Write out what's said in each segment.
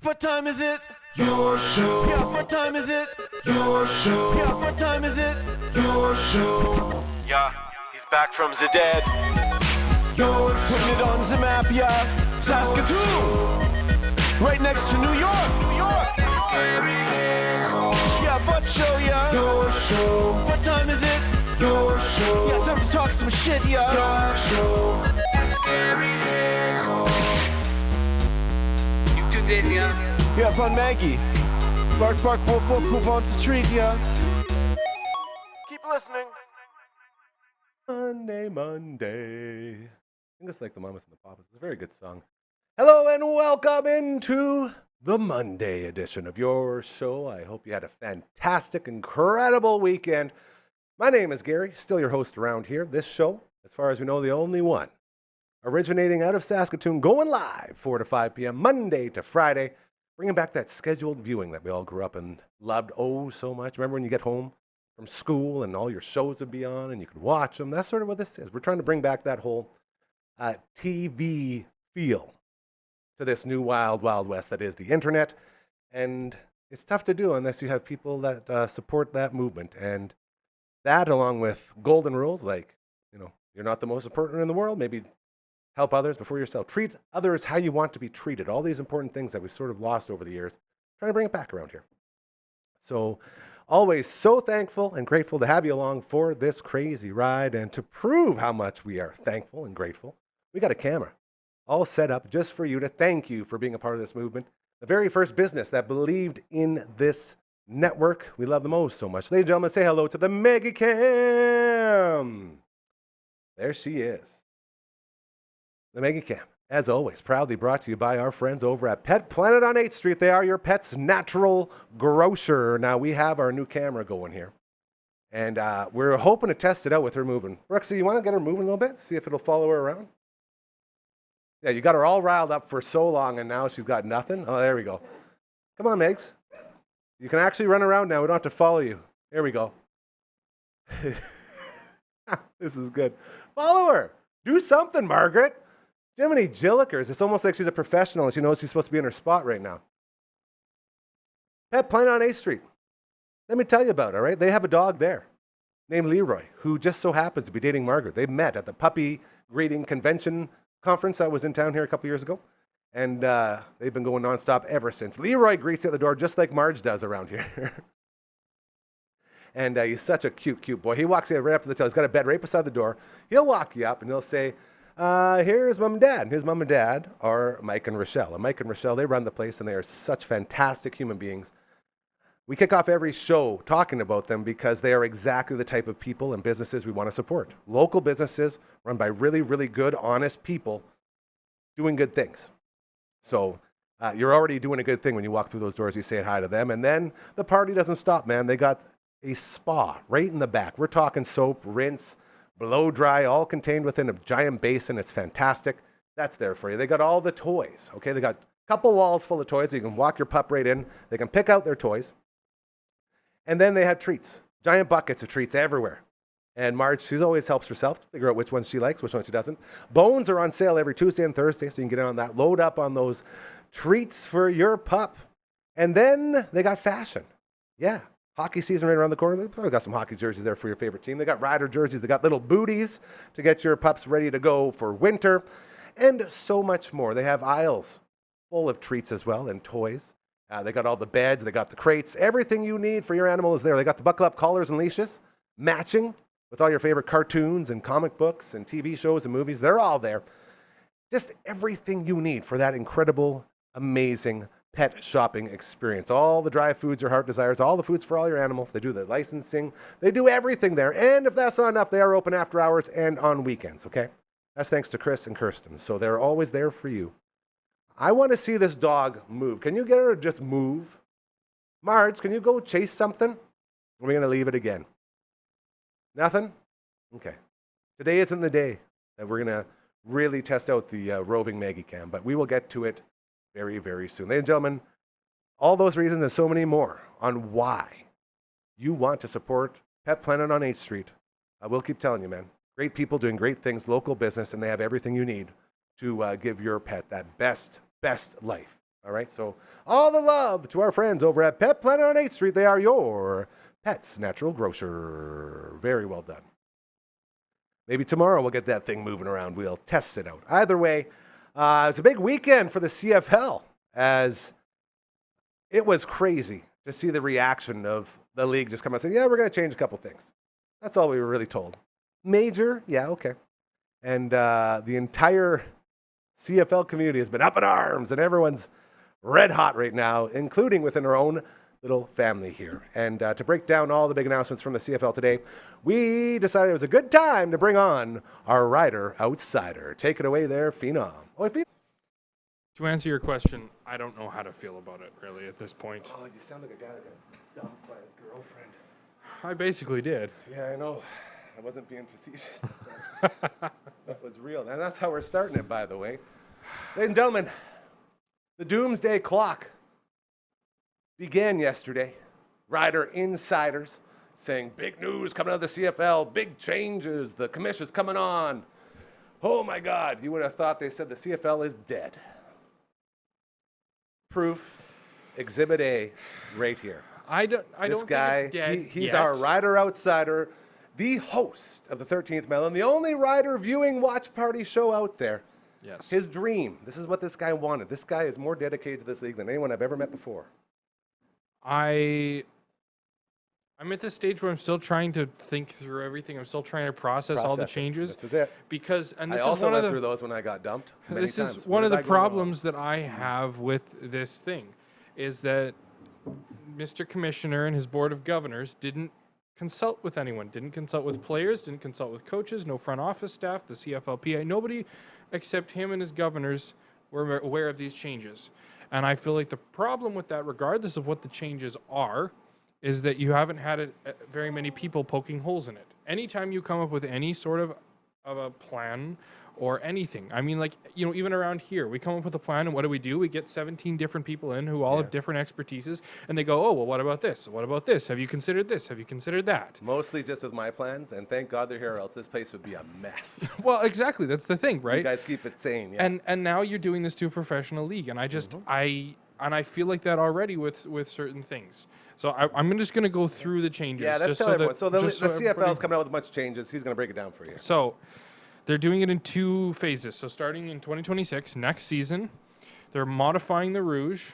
what time is it? Your show. Yeah, what time is it? Your show. Yeah, what time is it? Your show. Yeah, he's back from the dead. Your show. Putting it on the map, yeah. Saskatoon. Right next to New York. New York. Yeah, what show, yeah. Your show. What time is it? Your show. Yeah, time to talk some shit, yeah. Your show. You've tuned in, yeah? Yeah, fun Maggie. Bark, bark, wolf, wolf, move on to treat, yeah. Keep listening. Monday. I think it's like the Mamas and the Papas. It's a very good song. Hello and welcome into the Monday edition of your show. I hope you had a fantastic, incredible weekend. My name is Gary, still your host around here. This show, as far as we know, the only one, originating out of Saskatoon, going live 4 to 5 p.m., Monday to Friday, bringing back that scheduled viewing that we all grew up and loved oh so much. Remember when you get home from school and all your shows would be on and you could watch them? That's sort of what this is. We're trying to bring back that whole TV feel to this new wild, wild west that is the internet. And it's tough to do unless you have people that support that movement. And that, along with golden rules like, you're not the most important in the world, maybe help others before yourself, treat others how you want to be treated, all these important things that we've sort of lost over the years, trying to bring it back around here. So always so thankful and grateful to have you along for this crazy ride. And to prove how much we are thankful and grateful, we got a camera all set up just for you to thank you for being a part of this movement. The very first business that believed in this network we love the most so much. Ladies and gentlemen, say hello to the Mega Cam. There she is. The Mega Cam, as always, proudly brought to you by our friends over at Pet Planet on 8th Street. They are your pet's natural grocer. Now, we have our new camera going here, and we're hoping to test it out with her moving. Roxy, you want to get her moving a little bit? See if it'll follow her around? Yeah, you got her all riled up for so long, and now she's got nothing. Oh, there we go. Come on, Megs. You can actually run around now. We don't have to follow you. There we go. This is good. Follow her. Do something, Margaret. Jiminy Jillikers. It's almost like she's a professional and she knows she's supposed to be in her spot right now. Pet Planet on 8th Street. Let me tell you about it, all right? They have a dog there named Leroy, who just so happens to be dating Margaret. They met at the puppy breeding convention conference that was in town here a couple years ago. And they've been going nonstop ever since. Leroy greets you at the door just like Marge does around here. And he's such a cute, cute boy. He walks you right up to the tail. He's got a bed right beside the door. He'll walk you up and he'll say, here's Mom and Dad. And his mom and dad are Mike and Rochelle. And Mike and Rochelle, they run the place and they are such fantastic human beings. We kick off every show talking about them because they are exactly the type of people and businesses we want to support. Local businesses run by really, really good, honest people doing good things. So you're already doing a good thing when you walk through those doors, you say hi to them. And then the party doesn't stop, man. They got a spa right in the back. We're talking soap, rinse, blow dry, all contained within a giant basin. It's fantastic. That's there for you. They got all the toys, okay? They got a couple walls full of toys. So you can walk your pup right in. They can pick out their toys. And then they have treats, giant buckets of treats everywhere. And Marge, she always helps herself to figure out which ones she likes, which ones she doesn't. Bones are on sale every Tuesday and Thursday, so you can get on that. Load up on those treats for your pup. And then they got fashion. Yeah, hockey season right around the corner. They probably got some hockey jerseys there for your favorite team. They got rider jerseys. They got little booties to get your pups ready to go for winter. And so much more. They have aisles full of treats as well and toys. They got all the beds. They got the crates. Everything you need for your animal is there. They got the buckle-up collars and leashes, matching with all your favorite cartoons and comic books and TV shows and movies. They're all there. Just everything you need for that incredible, amazing pet shopping experience. All the dry foods your heart desires, all the foods for all your animals. They do the licensing. They do everything there. And if that's not enough, they are open after hours and on weekends, okay? That's thanks to Chris and Kirsten. So they're always there for you. I want to see this dog move. Can you get her to just move? Marge, can you go chase something? Or are we going to leave it again? Nothing? Okay. Today isn't the day that we're going to really test out the roving Maggie Cam, but we will get to it very, very soon. Ladies and gentlemen, all those reasons and so many more on why you want to support Pet Planet on 8th Street. I will keep telling you, man. Great people doing great things, local business, and they have everything you need to give your pet that best life. All right, so all the love to our friends over at Pet Planet on 8th Street. They are your pet's natural grocer. Very well done. Maybe tomorrow we'll get that thing moving around. We'll test it out. Either way, it's a big weekend for the CFL, as it was crazy to see the reaction of the league just come out and say, yeah, we're going to change a couple things. That's all we were really told. Major, yeah, okay. And the entire CFL community has been up in arms, and everyone's red hot right now, including within our own little family here. And to break down all the big announcements from the CFL today, we decided it was a good time to bring on our rider outsider. Take it away there, Phenom. Oh, Phenom. To answer your question, I don't know how to feel about it, really, at this point. Oh, you sound like a guy that got dumped by his girlfriend. I basically did. Yeah, I know. I wasn't being facetious. That was real. And that's how we're starting it, by the way. Ladies and gentlemen, the doomsday clock began yesterday. Rider insiders saying big news coming out of the CFL, big changes, the commission's coming on. Oh my God, you would have thought they said the CFL is dead. Proof, Exhibit A, right here. I don't This guy, think it's dead he's yet. our rider outsider, the host of the 13th Melon, the only rider viewing watch party show out there. Yes. His dream. This is what this guy wanted. This guy is more dedicated to this league than anyone I've ever met before. I'm at this stage where I'm still trying to think through everything. I'm still trying to process all the Process it. changes. This is it. Because, and this I is also one went of through the, those when I got dumped many this times. is Where one of did the I go wrong? problems that I have with this thing, is that Mr. Commissioner and his board of governors didn't consult with anyone, didn't consult with players, didn't consult with coaches, no front office staff, the CFLPA, nobody except him and his governors were aware of these changes. And I feel like the problem with that, regardless of what the changes are, is that you haven't had very many people poking holes in it. Anytime you come up with any sort of a plan or anything, I mean, like, you know, even around here, we come up with a plan, and what do? We get 17 different people in who all have different expertises, and they go, oh, well, what about this? What about this? Have you considered this? Have you considered that? Mostly just with my plans, and thank God they're here, or else this place would be a mess. Well, exactly. That's the thing, right? You guys keep it sane, yeah. And now you're doing this to a professional league, and I just I feel like that already with certain things. So I'm just going to go through the changes. Yeah, that's just tell so everyone. that, So the just so CFL is coming out with a bunch of changes. He's going to break it down for you. So they're doing it in two phases. So starting in 2026, next season, they're modifying the Rouge.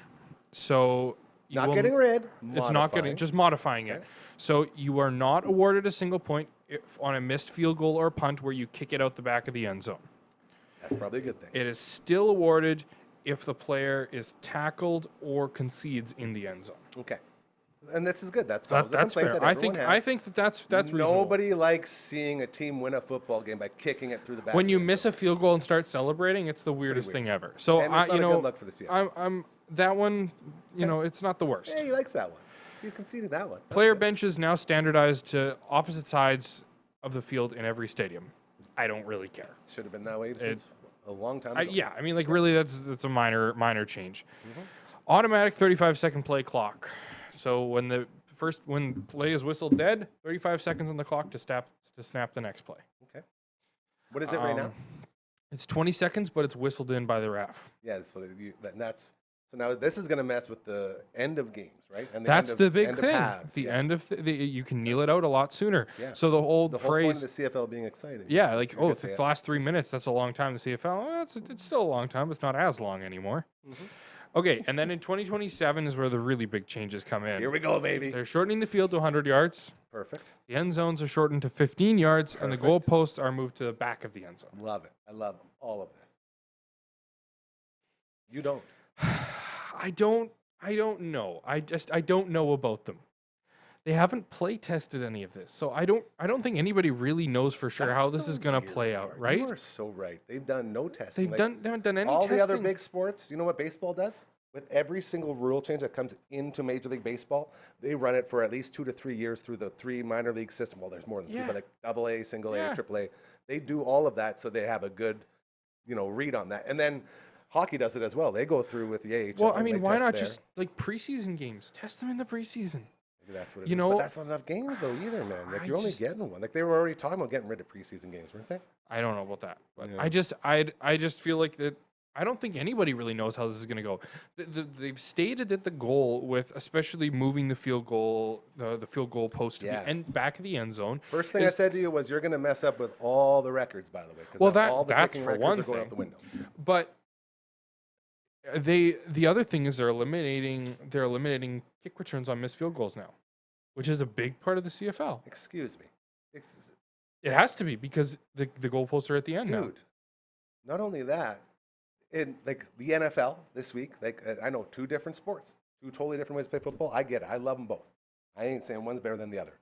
So you Not will- getting rid. It's not getting, just modifying it. Okay. So you are not awarded a single point if on a missed field goal or punt where you kick it out the back of the end zone. That's probably a good thing. It is still awarded if the player is tackled or concedes in the end zone. Okay. And this is good. That's That's complaint fair. that I everyone think has. that's reasonable. Nobody likes seeing a team win a football game by kicking it through the back. When of you the end miss a field goal and start celebrating, it's the weirdest weird. thing ever. So And it's not you a know, good look for the CFL. I'm that one. You know, it's not the worst. zone. Hey, he likes that one. He's conceded that one. That's Player good. benches now standardized to opposite sides of the field in every stadium. I don't really care. Should have been that way since a long time ago. Yeah, I mean, like, really, that's a minor change. Automatic 35-second play clock. So when play is whistled dead, 35 seconds on the clock to snap the next play. Okay. What is it right now? It's 20 seconds, but it's whistled in by the ref. Yeah, so so now this is going to mess with the end of games, right? And That's the big end thing. Of halves, the yeah. end of you can kneel it out a lot sooner. Yeah. So the whole The whole phrase, point of the CFL being exciting. yeah, like, You oh, could it's say the it. last 3 minutes. That's a long time. The CFL, well, it's still a long time. But it's not as long anymore. Okay, and then in 2027 is where the really big changes come in. Here we go, baby. They're shortening the field to 100 yards. Perfect. The end zones are shortened to 15 yards, and the goal Perfect. posts are moved to the back of the end zone. Love it. I love all of this. You don't. I don't know. I don't know about them. They haven't play tested any of this, so I don't think anybody really knows for sure how That's this is the going to weird play out, part. right? You are so right. They've done no testing. They Like, haven't done any all testing. the other big sports, you know what baseball does? With every single rule change that comes into Major League Baseball, they run it for at least 2 to 3 years through the 3 minor league system. Well, there's more than 3, Yeah. but like AA, single A, Yeah. triple A. They do all of that so they have a good, read on that. And then hockey does it as well. They go through with the AHL. Well, I and mean, they why test not there. just like preseason games? Test them in the preseason. Maybe that's what it you is. know, But that's not enough games though either, man. Like I you're only just- getting one. Like they were already talking about getting rid of preseason games, weren't they? I don't know about that, but Yeah. I just feel like that I don't think anybody really knows how this is going to go. They've stated that the goal with especially moving the field goal post to the back of the end zone. First thing I said to you was you're going to mess up with all the records, by the way. Well, all the that's kicking for records one are going thing. out the window. But the other thing is they're eliminating kick returns on missed field goals now, which is a big part of the CFL. Excuse me. It has to be because the goalposts are at the end now. Dude, not only that, in like the NFL this week, like I know 2 different sports, 2 totally different ways to play football. I get it. I love them both. I ain't saying one's better than the other.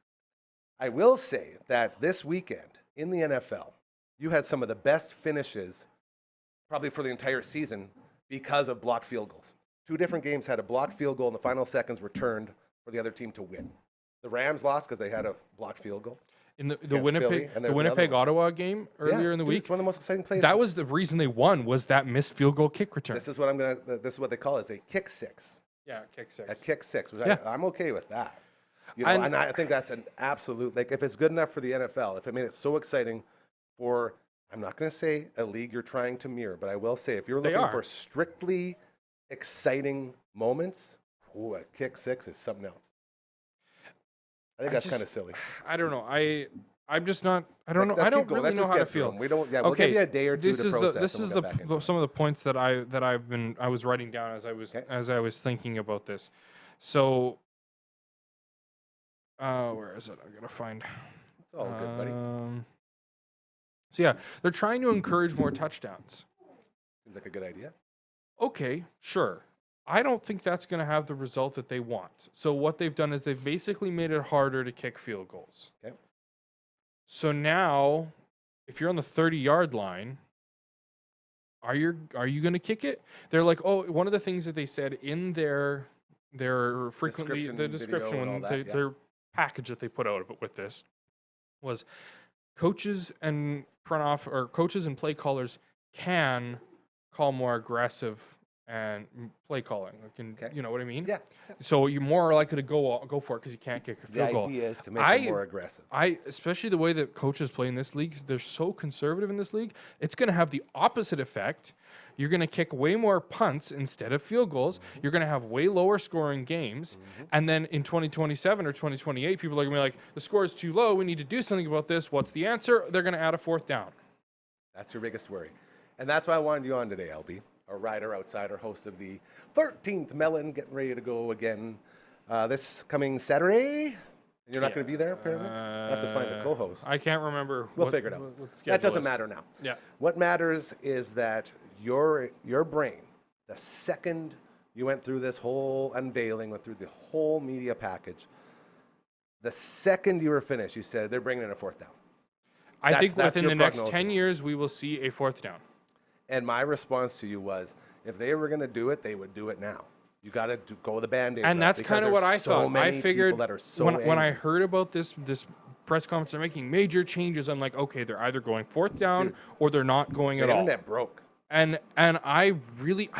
I will say that this weekend in the NFL, you had some of the best finishes probably for the entire season because of blocked field goals. 2 different games had a blocked field goal in the final seconds returned for the other team to win. The Rams lost because they had a blocked field goal. In the Winnipeg Ottawa game earlier in the week, it's one of the most exciting plays. That was the reason they won, was that missed field goal kick return. This is what they call it, is a kick 6. Yeah, kick 6. A kick 6, which Yeah. I'm okay with that. You know, and I think that's an absolute, like, if it's good enough for the NFL, if it made it so exciting for, I'm not going to say a league you're trying to mirror, but I will say if you're looking for strictly exciting moments, a kick 6 is something else. I think that's kind of silly. I don't know. I'm just not. I don't know. I don't really know how to feel. We'll give you a day or two to process. This is some of the points that I was writing down as I was thinking about this. So, where is it? I gotta find. It's all good, buddy. So yeah, they're trying to encourage more touchdowns. Seems like a good idea. Okay, sure. I don't think that's going to have the result that they want. So what they've done is they've basically made it harder to kick field goals. Okay. So now, if you're on the 30-yard line, are you going to kick it? They're like, oh, one of the things that they said in their frequently the description when their package that they put out with this was coaches and coaches and play callers can call more aggressive and play calling, you know what I mean? Yeah. So you're more likely to go for it because you can't kick a field goal. The idea is to make it more aggressive. Especially the way that coaches play in this league, they're so conservative in this league. It's going to have the opposite effect. You're going to kick way more punts instead of field goals. Mm-hmm. You're going to have way lower scoring games. Mm-hmm. And then in 2027 or 2028, people are going to be like, the score is too low. We need to do something about this. What's the answer? They're going to add a 4th down. That's your biggest worry. And that's why I wanted you on today, LB. A rider outsider, host of the 13th Melon, getting ready to go again this coming Saturday. You're not going to be there, apparently? I have to find the co-host. I can't remember. We'll figure it out. That doesn't matter now. Yeah. What matters is that your brain, the second you went through this whole unveiling, went through the whole media package, the second you were finished, you said they're bringing in a 4th down. I think within the next 10 years, we will see a 4th down. And my response to you was, if they were going to do it, they would do it now. You got to go with the Band-Aid. And that's kind of what I thought. I figured when I heard about this press conference, they're making major changes. I'm like, okay, they're either going 4th down or they're not going at all. The internet broke. And I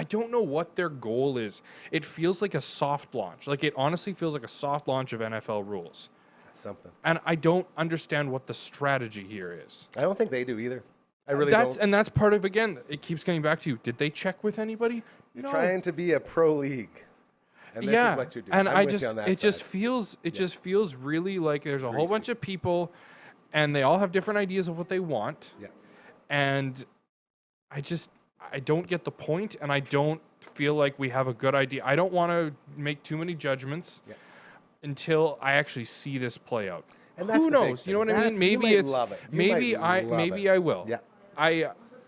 don't know what their goal is. It feels like a soft launch. Like, it honestly feels like a soft launch of NFL rules. That's something. And I don't understand what the strategy here is. I don't think they do either. I really don't. And that's part of, again, it keeps coming back to you. Did they check with anybody? You're trying to be a pro league. And this is what you do. And it just feels really like there's a whole bunch of people and they all have different ideas of what they want. Yeah. And I don't get the point, and I don't feel like we have a good idea. I don't want to make too many judgments until I actually see this play out. And that's who knows? You know what I mean? Maybe it's maybe I will. Yeah.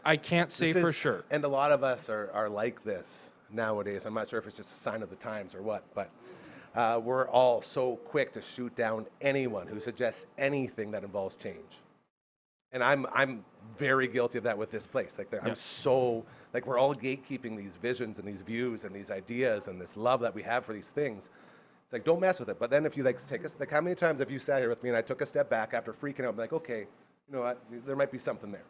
I can't say for sure. And a lot of us are like this nowadays. I'm not sure if it's just a sign of the times or what, but we're all so quick to shoot down anyone who suggests anything that involves change. And I'm very guilty of that with this place. Like I'm so like we're all gatekeeping these visions and these views and these ideas and this love that we have for these things. It's like, don't mess with it. But then if you like how many times have you sat here with me and I took a step back after freaking out, I'm like, okay, you know what, there might be something there.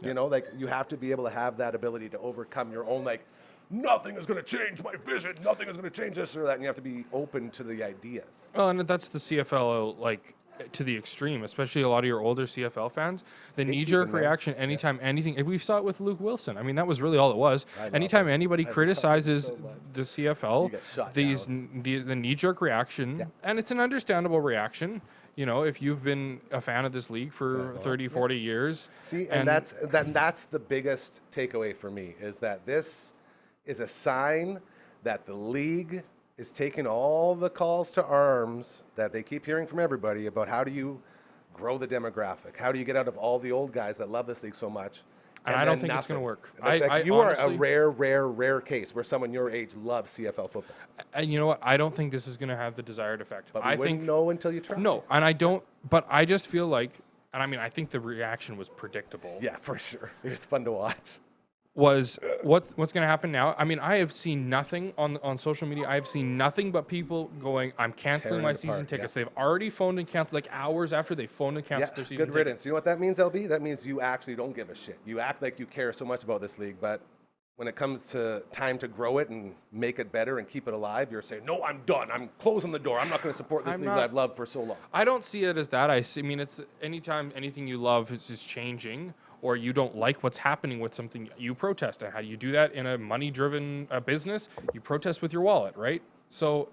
Yeah. You know, like you have to be able to have that ability to overcome your own, like, nothing is going to change my vision, nothing is going to change this or that, and you have to be open to the ideas. Well, and that's the CFL, like, to the extreme, especially a lot of your older CFL fans. The Gatekeeping, knee-jerk man. reaction anytime anything. If we saw it with Luke Wilson, I mean, that was really all it was. I love Anytime him. anybody I love him criticizes so much. the CFL, You get shot these down. the knee-jerk reaction, Yeah. and it's an understandable reaction. You know, if you've been a fan of this league for 30, 40 years. See, and that's the biggest takeaway for me, is that this is a sign that the league is taking all the calls to arms that they keep hearing from everybody about how do you grow the demographic, how do you get out of all the old guys that love this league so much. And I don't think it's going to work. You honestly, are a rare case where someone your age loves CFL football. And you know what? I don't think this is going to have the desired effect. But we I wouldn't think know until you try. no, and I don't. But I just feel like, and I mean, I think the reaction was predictable. Yeah, for sure. It's fun to watch. Was what's going to happen now? I mean, I have seen nothing on social media. I have seen nothing but people going, "I'm canceling Tearing my it season apart, tickets." yeah. They've already phoned and canceled, like hours after they phoned and canceled their season good riddance. tickets. You know what that means, LB? That means you actually don't give a shit. You act like you care so much about this league, but when it comes to time to grow it and make it better and keep it alive, you're saying, no, I'm done. I'm closing the door. I'm not going to support this league that I've loved for so long. I don't see it as that. I mean, it's anytime anything you love is just changing, or you don't like what's happening with something, you protest. And how do you do that in a money-driven business? You protest with your wallet, right? So,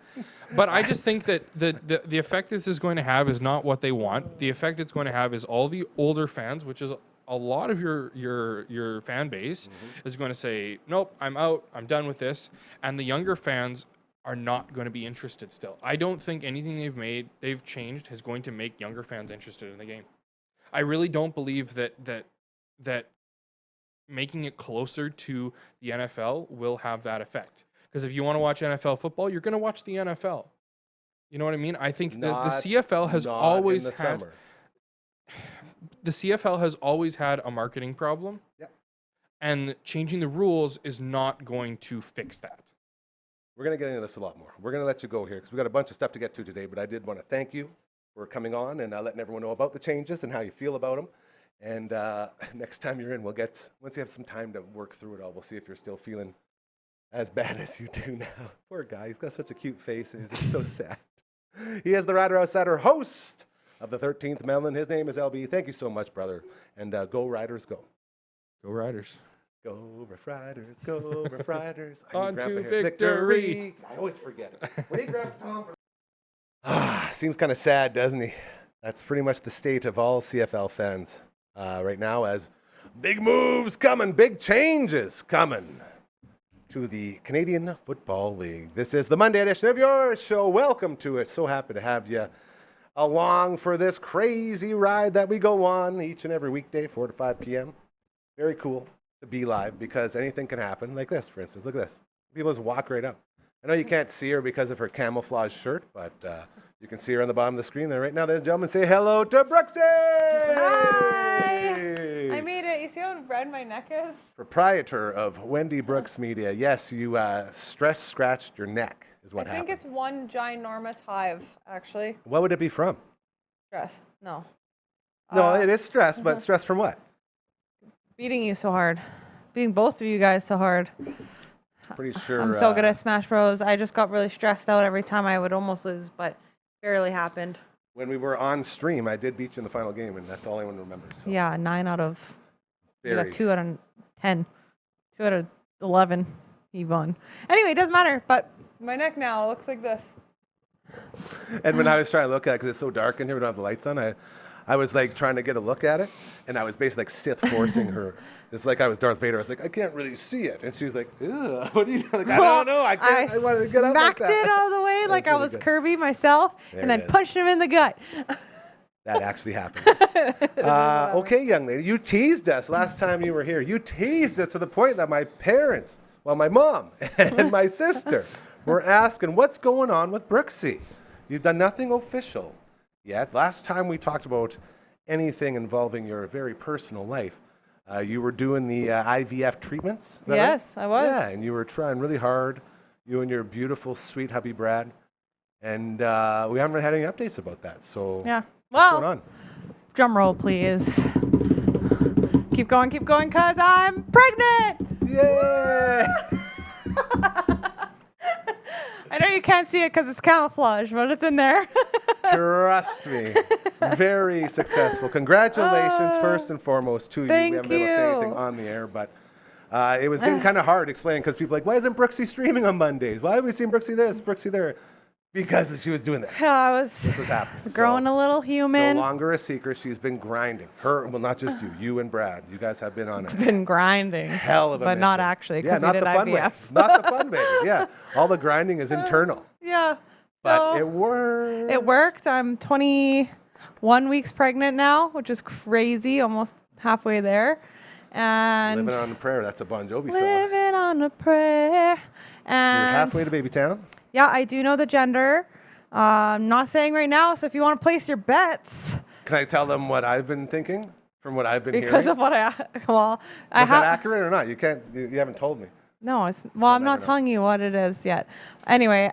but I just think that the effect this is going to have is not what they want. The effect it's going to have is all the older fans, which is a lot of your fan base, is going to say, nope, I'm out, I'm done with this. And the younger fans are not going to be interested still. I don't think anything they've changed is going to make younger fans interested in the game. I really don't believe that making it closer to the NFL will have that effect. Because if you want to watch NFL football, you're going to watch the NFL. You know what I mean? I think the CFL has always had summer. The CFL has always had a marketing problem. Yep. And changing the rules is not going to fix that. We're going to get into this a lot more. We're going to let you go here because we've got a bunch of stuff to get to today, but I did want to thank you for coming on and letting everyone know about the changes and how you feel about them. And next time you're in, once you have some time to work through it all, we'll see if you're still feeling as bad as you do now. Poor guy. He's got such a cute face and he's just so sad. He is the Rider Outsider, host of the 13th Melon. His name is LB. Thank you so much, brother. And go Riders, go. Go Riders. Go Rough Riders, go Rough Riders. On to victory. I always forget it. When he grabbed Tom seems kind of sad, doesn't he? That's pretty much the state of all CFL fans right now, as big moves coming, big changes coming to the Canadian Football League. This is the Monday edition of your show. Welcome to it. So happy to have you along for this crazy ride that we go on each and every weekday, 4 to 5 p.m. Very cool to be live because anything can happen. Like this, for instance. Look at this. People just walk right up. I know you can't see her because of her camouflage shirt, but you can see her on the bottom of the screen there right now. Ladies and gentlemen, say hello to Brooksy! Hi! I made it. You see how red my neck is? Proprietor of Wendie Brooks Media. Yes, you stress scratched your neck is what happened. I think it's one ginormous hive, actually. What would it be from? Stress. No. No, it is stress, but stress from what? Beating you so hard. Beating both of you guys so hard. Pretty sure. I'm so good at Smash Bros. I just got really stressed out every time I would almost lose, but barely happened. When we were on stream, I did beat you in the final game, and that's all anyone remembers. So. Yeah, 9 out of... You Very. got 2 out of 10. 2 out of 11. He won. Anyway, it doesn't matter, but my neck now looks like this. And when I was trying to look at it, because it's so dark in here, we don't have the lights on, I was like trying to get a look at it, and I was basically like Sith forcing her. It's like I was Darth Vader. I was like, I can't really see it. And she's like, ugh, what are you doing? Like, I don't know. I can't. I wanted to get up like smacked that. it out of the way like I really was good. Kirby myself, There and then it is. pushed him in the gut. That actually happened. Okay, young lady, you teased us last time you were here. You teased us to the point that my parents, well, my mom and my sister were asking, what's going on with Brooksy? You've done nothing official yet. Last time we talked about anything involving your very personal life, you were doing the IVF treatments. Is that Yes, right? I was. Yeah, and you were trying really hard, you and your beautiful, sweet hubby Brad. And we haven't really had any updates about that. So Yeah. what's going Well, on? drum roll, please. Keep going, because I'm pregnant! Yay! I know you can't see it because it's camouflage, but it's in there. Trust me. Very successful. Congratulations, Oh, first and foremost, to you. We thank haven't been able to say anything you. on the air, but it was getting kind of hard explaining because people are like, why isn't Brooksy streaming on Mondays? Why have we seen Brooksy this, Brooksy there? Because she was doing this. I was This was happening. growing So a little it's human. no longer a secret. She's been grinding. Her, well, not just you and Brad. You guys have been on a Been grinding. hell of a but mission. not actually, Yeah, because we not did the fun way. IVF. Not the fun way. Yeah, all the grinding is internal, Yeah. but so it worked. it worked. I'm 21 weeks pregnant now, which is crazy, almost halfway there. And Living on a prayer. That's a Bon Jovi song. living on a prayer. So And you're halfway to Baby Town. yeah, I do know the gender. I'm not saying right now, so if you want to place your bets, Can I tell them what I've been thinking from what I've been because hearing? of what I well, I Was that have accurate or not? You can't. You haven't told me. no, it's So well, I'm never not know. telling you what it is yet. Anyway,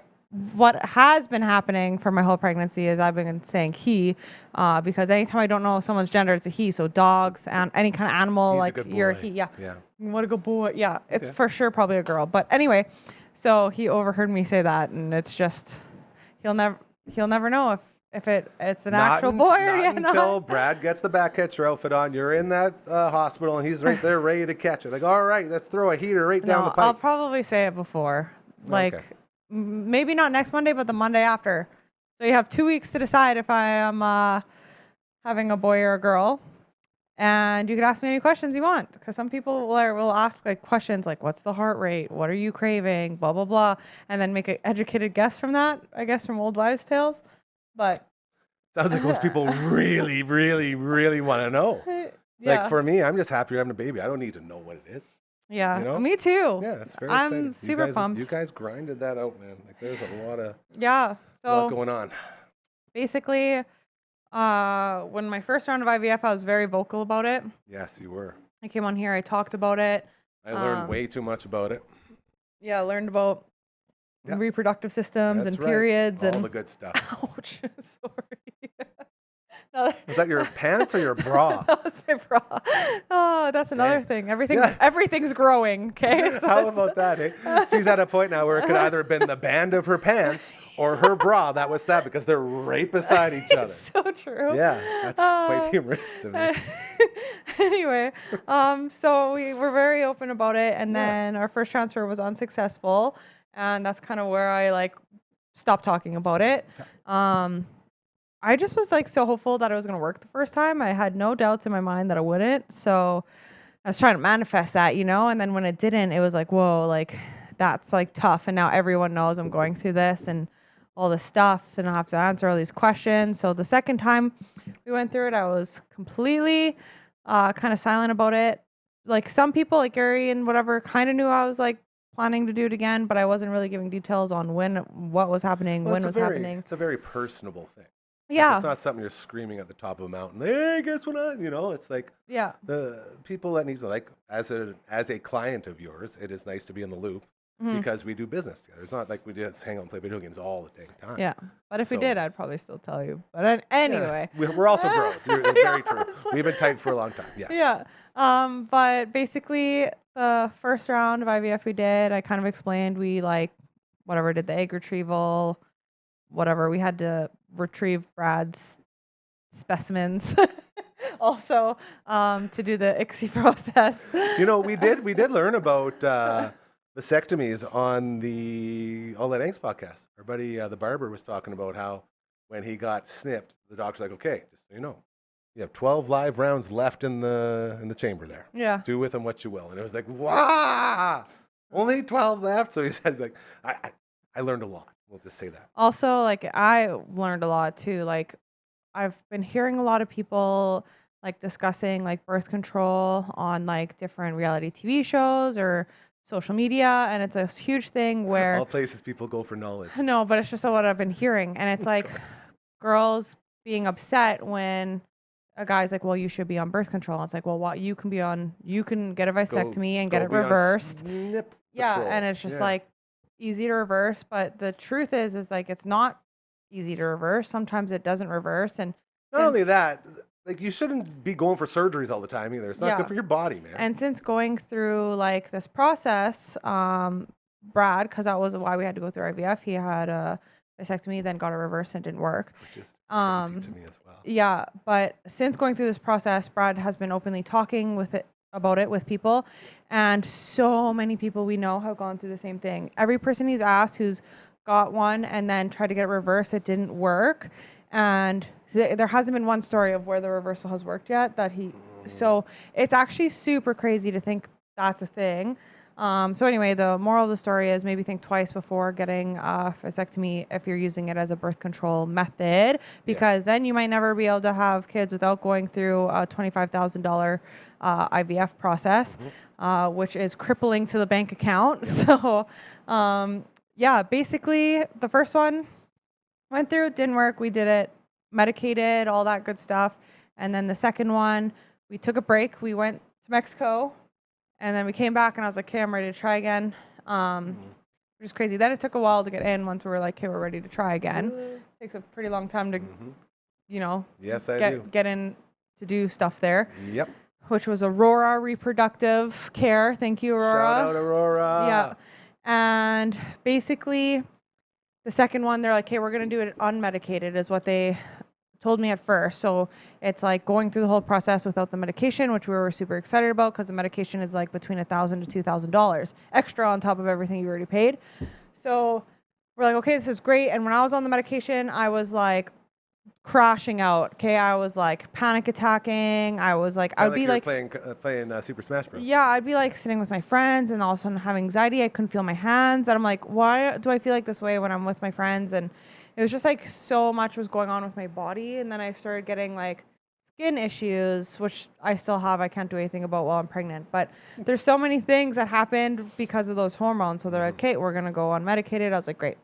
what has been happening for my whole pregnancy is I've been saying he, because anytime I don't know someone's gender, it's a he. So dogs and any kind of animal, He's a like good you're a boy. he. Yeah. Yeah. What a good boy. Yeah, it's Okay. for sure probably a girl. But anyway, so he overheard me say that, and it's just he'll never know if it's an actual boy or not not. until Brad gets the back catcher outfit on. You're in that hospital and he's right there ready to catch it. Like, all right, let's throw a heater right down No, the pipe. I'll probably say it before, like Okay. maybe not next Monday, but the Monday after. So you have 2 weeks to decide if I am having a boy or a girl. And you can ask me any questions you want, because some people will ask like questions like, what's the heart rate? What are you craving? Blah, blah, blah. And then make an educated guess from that, I guess, from old wives' tales. But Sounds like most people really, really, really want to know. yeah, Like for me, I'm just happy you're having a baby. I don't need to know what it is. yeah, you know? me too. Yeah, it's very I'm exciting. super you guys, pumped. You guys grinded that out, man. Like there's a lot Yeah. So going on. basically, when my first round of IVF, I was very vocal about it. Yes, you were. I came on here, I talked about it. I learned way too much about it. Yeah, I learned about Yeah. reproductive systems That's and right. periods All and the good stuff. ouch, sorry. No, Was that your pants or your bra? that was my bra. Oh, that's another Dang. thing. Yeah. Everything's growing. Okay. So How it's- about that? Eh? She's at a point now where it could either have been the band of her pants or her bra that was sad because they're right beside each other. It's so true. Yeah, that's quite humorous to me. Anyway, so we were very open about it, and Yeah. then our first transfer was unsuccessful, and that's kind of where I like stopped talking about it. I just was like so hopeful that it was gonna work the first time. I had no doubts in my mind that it wouldn't. So I was trying to manifest that, and then when it didn't, it was like, whoa, like that's like tough. And now everyone knows I'm going through this and all this stuff, and I have to answer all these questions. So the second time we went through it, I was completely kind of silent about it. Like some people, like Gary and whatever, kind of knew I was like planning to do it again, but I wasn't really giving details on what was happening, Well, when was happening. It's a very personable thing. Like, Yeah, it's not something you're screaming at the top of a mountain. Hey, guess what? It's like yeah, the people that need to like as a client of yours, it is nice to be in the loop mhm, because we do business together. It's not like we just hang out and play video games all the dang time. yeah. But if we So- did, I'd probably still tell you. But Yeah, anyway, we're also bros. You're very true. Yes. We've been tight for a long time. Yes. yeah. But basically, the first round of IVF we did, I kind of explained we like whatever did the egg retrieval, whatever we had to retrieve Brad's specimens, also to do the ICSI process. We did learn about vasectomies on the All That Angst podcast. Our buddy, the barber, was talking about how when he got snipped, the doctor's like, okay, just so you know, you have 12 live rounds left in the chamber there. Yeah. Do with them what you will. And it was like, wow, only 12 left. So he said, like, I learned a lot. We'll just say that. Also, like I learned a lot too. Like I've been hearing a lot of people like discussing like birth control on like different reality TV shows or social media, and it's a huge thing where All places people go for knowledge. no, but it's just what I've been hearing, and it's like girls being upset when a guy's like, well, you should be on birth control. It's like, well, what you can get a vasectomy and get it Go be on reversed. snip Yeah, patrol. and it's just Yeah. like easy to reverse, but the truth is like it's not easy to reverse. Sometimes it doesn't reverse, and Not only since- that, like you shouldn't be going for surgeries all the time either. It's not Yeah. good for your body, man. and since going through like this process, Brad, because that was why we had to go through IVF, he had a vasectomy, then got a reverse and didn't work. Which is Um, crazy to me as well. Yeah, but since going through this process, Brad has been openly talking about it with people, and so many people we know have gone through the same thing. Every person he's asked who's got one and then tried to get it reversed, it didn't work, and there hasn't been one story of where the reversal has worked yet. So it's actually super crazy to think that's a thing. So anyway, the moral of the story is maybe think twice before getting a vasectomy if you're using it as a birth control method, because then you might never be able to have kids without going through a $25,000 IVF process, which is crippling to the bank account. So basically the first one went through, didn't work. We did it, medicated, all that good stuff. And then the second one, we took a break. We went to Mexico. And then we came back and I was like, okay, I'm ready to try again. Which is crazy. Then it took a while to get in once we were like, okay, we're ready to try again. Takes a pretty long time to, Yes, I do. get in to do stuff there. Yep. Which was Aurora Reproductive Care. Thank you, Aurora. Shout out Aurora. Yeah. And basically, the second one, they're like, okay, we're going to do it unmedicated is what they told me at first. So it's like going through the whole process without the medication, which we were super excited about because the medication is like between $1,000 to $2,000 extra on top of everything you already paid. So we're like, okay, this is great. And when I was on the medication, I was like crashing out. Okay, I was like panic attacking. I was like, I would be like playing Super Smash Bros. Yeah, I'd be like sitting with my friends and all of a sudden have anxiety. I couldn't feel my hands. And I'm like, why do I feel like this way when I'm with my friends? And it was just like so much was going on with my body. And then I started getting like skin issues, which I still have. I can't do anything about while I'm pregnant. But there's so many things that happened because of those hormones. So they're like, okay, we're going to go unmedicated. I was like, great.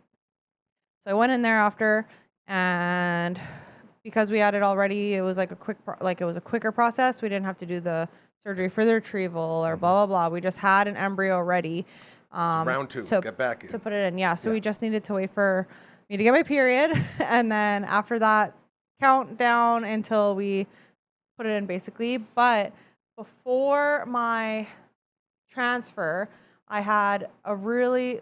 So I went in there after, and because we had it already, it was like it was a quicker process. We didn't have to do the surgery for the retrieval or blah, blah, blah. We just had an embryo ready. Round two, get back in. To put it in. Yeah. So we just needed to wait for me to get my period. And then after that, count down until we put it in basically. But before my transfer, I had a really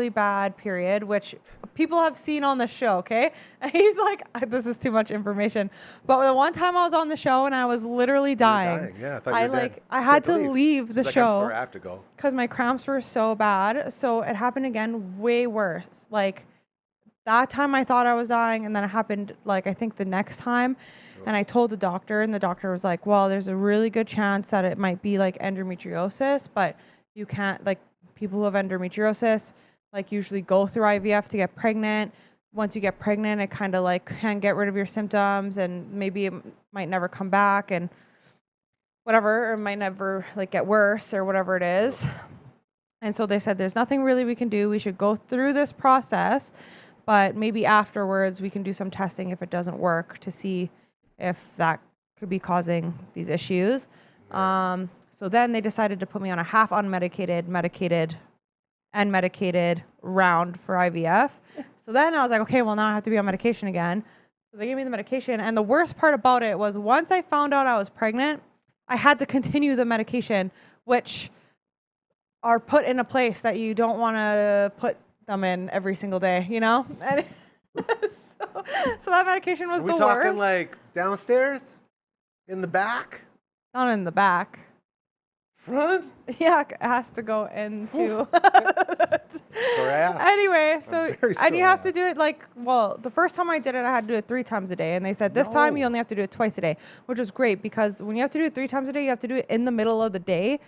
bad period, which people have seen on the show, okay? And he's like, this is too much information. But the one time I was on the show and I was literally dying. Yeah, I thought you were dead. I had to leave the show. I'm sorry, I have to go. Because my cramps were so bad. So it happened again, way worse. Like that time I thought I was dying, and then it happened like I think the next time. And I told the doctor, and the doctor was like, well, there's a really good chance that it might be like endometriosis, but you can't, like, people who have endometriosis, like, usually go through IVF to get pregnant. Once you get pregnant, it kind of, like, can get rid of your symptoms, and maybe it might never come back, and whatever, or it might never, like, get worse, or whatever it is. And so they said, there's nothing really we can do. We should go through this process, but maybe afterwards we can do some testing if it doesn't work to see if that could be causing these issues. So then they decided to put me on a half unmedicated, medicated round for IVF. So then I was like, okay, well, now I have to be on medication again. So they gave me the medication. And the worst part about it was once I found out I was pregnant, I had to continue the medication, which are put in a place that you don't want to put them in every single day, you know? And so that medication was the worst. Are we talking like downstairs? In the back? Not in the back. Front? Yeah, it has to go into. Sorry, I asked. Anyway, so and you have to do it the first time I did it, I had to do it 3 times a day, and they said this time you only have to do it twice a day, which is great because when you have to do it 3 times a day, you have to do it in the middle of the day.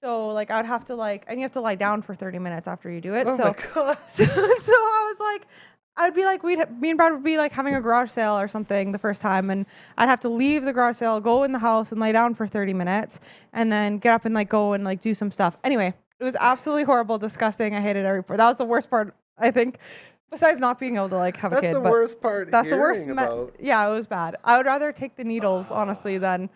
So like I'd have to and you have to lie down for 30 minutes after you do it. Oh my God. So I was like, I'd be like, me and Brad would be like having a garage sale or something the first time, and I'd have to leave the garage sale, go in the house and lay down for 30 minutes, and then get up and like go and like do some stuff. Anyway, it was absolutely horrible, disgusting. I hated every part. That was the worst part, I think, besides not being able to like have a kid. That's the worst part. That's the worst. Yeah, it was bad. I would rather take the needles, honestly, than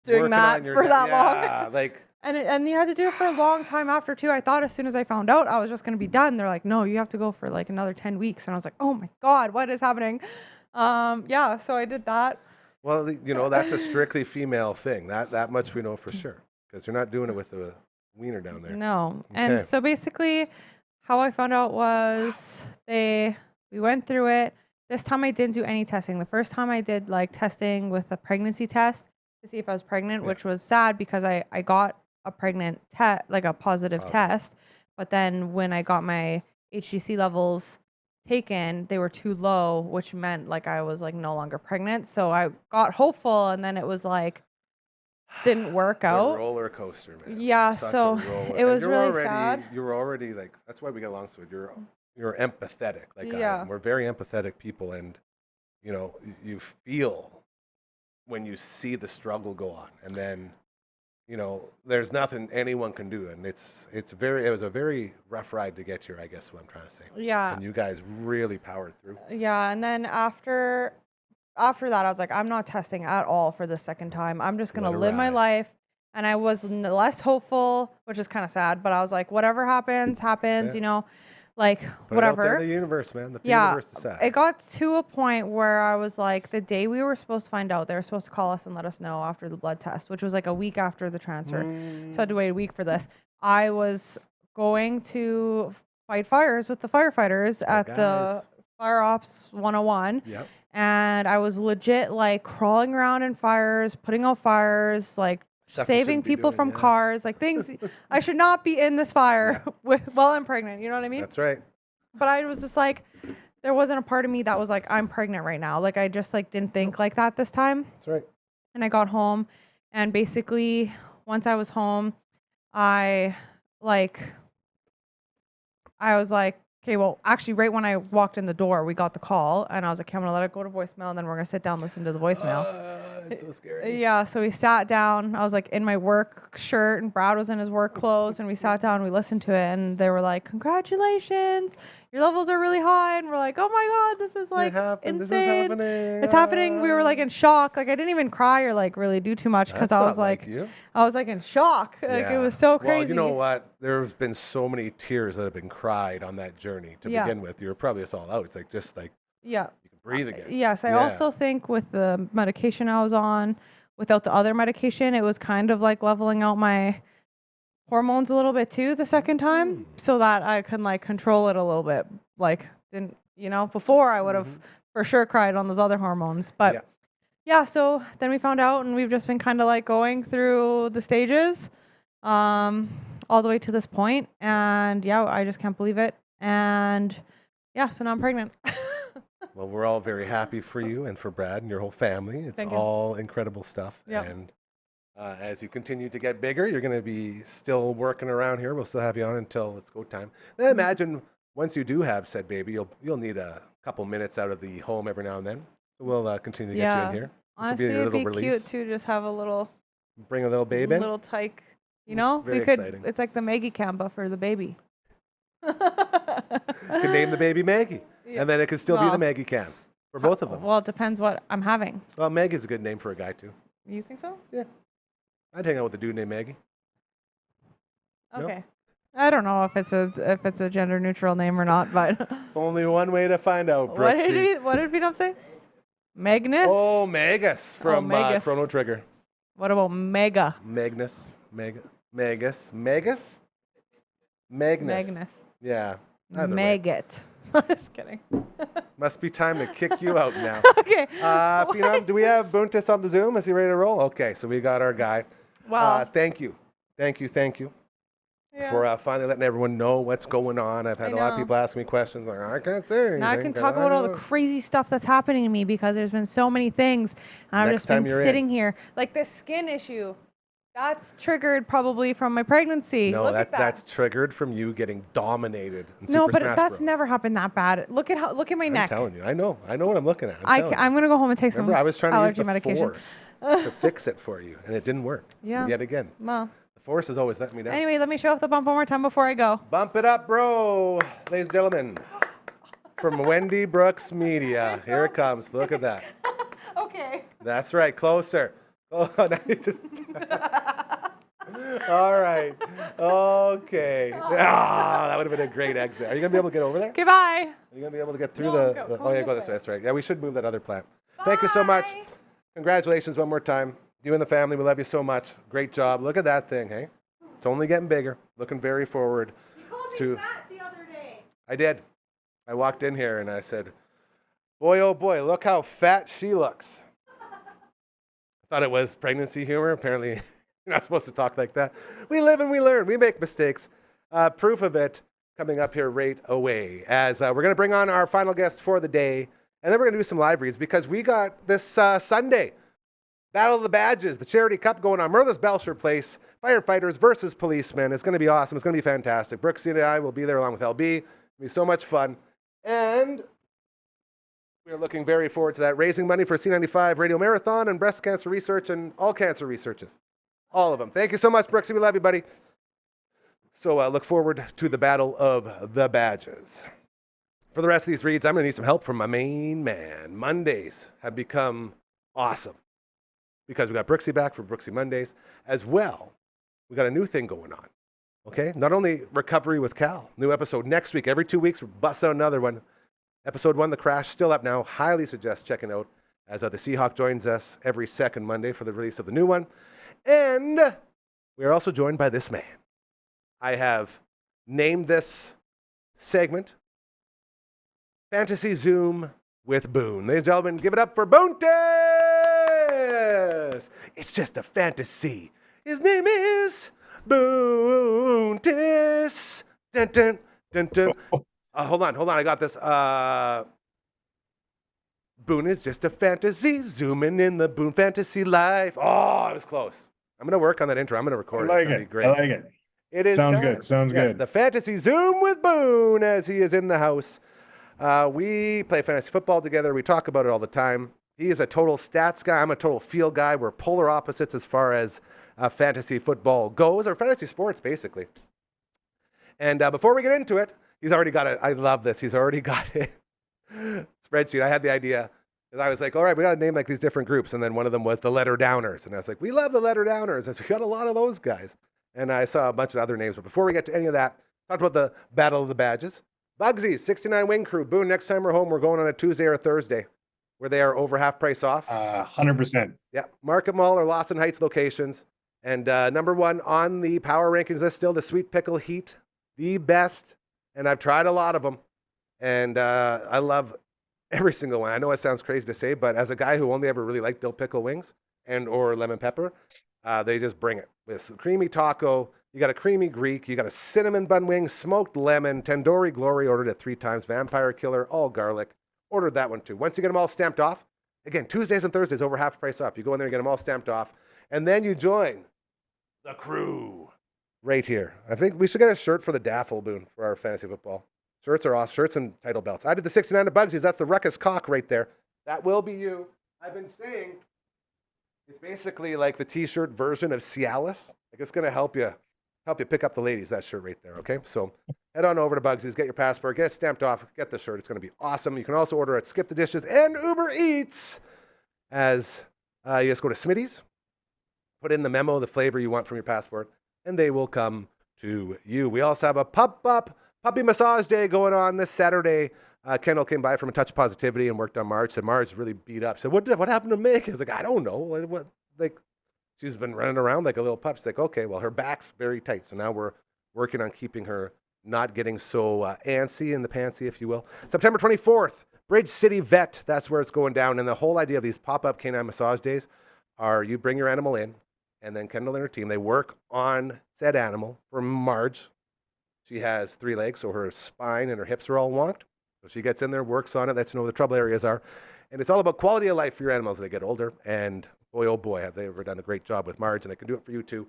doing that for that long. And you had to do it for a long time after, too. I thought as soon as I found out I was just going to be done. They're like, no, you have to go for like another 10 weeks. And I was like, oh my God, what is happening? So I did that. Well, that's a strictly female thing. That much we know for sure. Because you're not doing it with a wiener down there. No. Okay. And so basically how I found out was they We went through it. This time I didn't do any testing. The first time I did like testing with a pregnancy test to see if I was pregnant, which was sad because I got a pregnant test, like a positive test. But then when I got my HCC levels taken, they were too low, which meant like I was like no longer pregnant. So I got hopeful, and then it was like didn't work The out. roller coaster, man. Yeah, Such a so roller- it was and really already, sad. You were already like, that's why we get along so good. You're empathetic, like I Yeah. am. We're very empathetic people, and you know, you feel when you see the struggle go on, and then, you know, there's nothing anyone can do, and it was a very rough ride to get here, I guess, what I'm trying to say. Yeah. And you guys really powered through. Yeah, and then after that, I was like, I'm not testing at all for the second time. I'm just gonna Let her live my ride. life. And I was less hopeful, which is kind of sad. But I was like, whatever happens, it. you know, like Put it out there whatever. in the universe, man. The Yeah, universe decide. it got to a point where I was like, the day we were supposed to find out, they were supposed to call us and let us know after the blood test, which was like a week after the transfer. So I had to wait a week for this. I was going to fight fires with the firefighters at the guys. Fire Ops 101. Yep. And I was legit like crawling around in fires, putting out fires, like Stuff you saving shouldn't be people doing, from yeah. cars, like things I should not be in this fire while I'm pregnant. You know what I mean? That's right. But I was just like, there wasn't a part of me that was like, I'm pregnant right now. Like I just like didn't think like that this time. That's right. And I got home, and basically once I was home, I was like, okay, well, actually, right when I walked in the door, we got the call, and I was like, okay, I'm gonna let it go to voicemail, and then we're gonna sit down and listen to the voicemail. It's so scary. Yeah, so we sat down. I was like in my work shirt, and Brad was in his work clothes, and we sat down, and we listened to it, and they were like, congratulations, your levels are really high, and we're like, oh my God, this is like insane. This is happening. It's happening. We were like in shock. Like I didn't even cry or like really do too much because That's I not was like, you. I was like in shock. Like it Yeah. was so crazy. Well, you know what? There's been so many tears that have been cried on that journey to Yeah. begin with. You were probably all out. It's like just like Yeah. you can breathe again. Yes, I Yeah. also think with the medication I was on, without the other medication, it was kind of like leveling out my hormones a little bit too the second time, so that I can like control it a little bit. Like didn't before I would have for sure cried on those other hormones, but yeah. So then we found out, and we've just been kind of like going through the stages, all the way to this point, and yeah, I just can't believe it, and yeah, so now I'm pregnant. Well, we're all very happy for you and for Brad and your whole family. It's Thank you. all incredible stuff. Yep. And as you continue to get bigger, you're going to be still working around here. We'll still have you on until it's go time. Then imagine once you do have said baby, you'll need a couple minutes out of the home every now and then. So we'll continue to get you in here. This Honestly, will be your it'd little be release. cute to just have a little Bring a little baby in. little tyke. You know, very we could. exciting. It's like the Maggie Camba for the baby. You can name the baby Maggie. Yeah. And then it could still be Well, the Maggie can for both of them. Well, it depends what I'm having. Well, Maggie's a good name for a guy, too. You think so? Yeah. I'd hang out with a dude named Maggie. No? Okay. I don't know if it's a gender neutral name or not, but Only one way to find out, what Brooksy. did Beatum say? Magnus? Oh, Magus from Magus. Chrono Trigger. What about Mega? Magnus. Magus. Magnus. Magnus. Yeah. either way. Maggot. I'm just kidding. Must be time to kick you out now. Okay. Phenom, do we have Boontis on the Zoom? Is he ready to roll? Okay, so we got our guy. Wow. Thank you Yeah. for finally letting everyone know what's going on. I've had I a lot of know. people asking me questions. Like, I can't say anything. Now I can 'cause talk about all the don't know." crazy stuff that's happening to me because there's been so many things. And I've Next just been time you're in. sitting here. Like this skin issue. That's triggered probably from my pregnancy. No, Look at that. that's triggered from you getting dominated in No, Super but Smash that's Bros. never happened that bad. Look at my I'm neck. telling you. I know what I'm looking at. I'm telling you. I'm gonna go home and take Remember, some I was trying to allergy use the medication. force to fix it for you, and it didn't work. Yeah. Yet again. Well, The force is always letting me down. anyway, let me show off the bump one more time before I go. Bump it up, bro. Ladies and gentlemen. From Wendie Brooks Media. Here it comes. Look at that. Okay. That's right. Closer. Oh, now you just... All right. Okay. Ah, that would have been a great exit. Are you going to be able to get over there? Okay, bye. Are you going to be able to get through No, the... go- the go oh, yeah, this go this way. way. That's right. Yeah, we should move that other plant. Thank you so much. Bye. Congratulations one more time. You and the family, we love you so much. Great job. Look at that thing, hey? It's only getting bigger. Looking very forward You called me to... fat the other day. I did. I walked in here and I said, boy, oh boy, look how fat she looks. I thought it was pregnancy humor. Apparently, you're not supposed to talk like that. We live and we learn. We make mistakes. Proof of it coming up here right away as we're going to bring on our final guest for the day. And then we're going to do some live reads because we got this Sunday, Battle of the Badges, the Charity Cup going on. Merlis Belcher Place, firefighters versus policemen. It's going to be awesome. It's going to be fantastic. Brooksy and I will be there along with LB. It'll be so much fun. And we are looking very forward to that. Raising money for C95 Radio Marathon and breast cancer research and all cancer researches. All of them. Thank you so much, Brooksy. We love you, buddy. So look forward to the Battle of the Badges. For the rest of these reads, I'm going to need some help from my main man. Mondays have become awesome because we got Brooksy back for Brooksy Mondays. As well, we got a new thing going on. Okay? Not only Recovery with Cal, new episode next week. Every 2 weeks, we're busting out another one. Episode 1, The Crash, still up now. Highly suggest checking out as the Seahawk joins us every second Monday for the release of the new one. And we are also joined by this man. I have named this segment Fantasy Zoom with Boone. Ladies and gentlemen, give it up for Boontis! It's just a fantasy. His name is Boontis. Dun, dun, dun, dun. Hold on. I got this. Boone is just a fantasy, zooming in the Boone fantasy life. Oh, I was close. I'm going to work on that intro. I'm going to record it. It's gonna be great. I like it. It is Sounds time. good. Sounds Yes, good. the Fantasy Zoom with Boone as he is in the house. We play fantasy football together. We talk about it all the time. He is a total stats guy. I'm a total field guy. We're polar opposites as far as fantasy football goes, or fantasy sports, basically. And before we get into it, he's already got it. I love this. He's already got it. Spreadsheet. I had the idea. Because I was like, all right, we got to name like these different groups. And then one of them was the Letter Downers. And I was like, we love the Letter Downers. We got a lot of those guys. And I saw a bunch of other names. But before we get to any of that, talked about the Battle of the Badges. Bugsy's 69 Wing Crew. Boone, next time we're home, we're going on a Tuesday or a Thursday where they are over half price off. 100%. Yeah. Market Mall or Lawson Heights locations. And number one on the power rankings list still the Sweet Pickle Heat. The best. And I've tried a lot of them. And I love every single one. I know it sounds crazy to say, but as a guy who only ever really liked dill pickle wings and or lemon pepper, they just bring it. With creamy taco, you got a creamy Greek, you got a cinnamon bun wing, smoked lemon, tandoori glory, ordered it 3 times, vampire killer, all garlic, ordered that one too. Once you get them all stamped off, again, Tuesdays and Thursdays over half price off. You go in there and get them all stamped off, and then you join the crew right here. I think we should get a shirt for the Daffle, Boone, for our fantasy football. Shirts are awesome. Shirts and title belts. I did the 69 of Bugsy's. That's the Ruckus Cock right there. That will be you. I've been saying it's basically like the T-shirt version of Cialis. Like it's going to help you pick up the ladies, that shirt right there, okay? So head on over to Bugsy's, get your passport, get it stamped off, get the shirt. It's going to be awesome. You can also order at Skip the Dishes and Uber Eats as you just go to Smitty's, put in the memo, the flavor you want from your passport, and they will come to you. We also have a puppy massage day going on this Saturday. Kendall came by from a touch of positivity and worked on Marge. Said Marge really beat up. Said, what happened to Mick? I was like, I don't know. What like she's been running around like a little pup. She's like, okay, well her back's very tight. So now we're working on keeping her not getting so antsy in the pantsy, if you will. September 24th, Bridge City Vet. That's where it's going down. And the whole idea of these pop-up canine massage days are you bring your animal in, and then Kendall and her team, they work on said animal. For Marge, she has 3 legs, so her spine and her hips are all wonked. So she gets in there, works on it, lets you know where the trouble areas are. And it's all about quality of life for your animals as they get older. And boy, oh boy, have they ever done a great job with Marge, and they can do it for you too.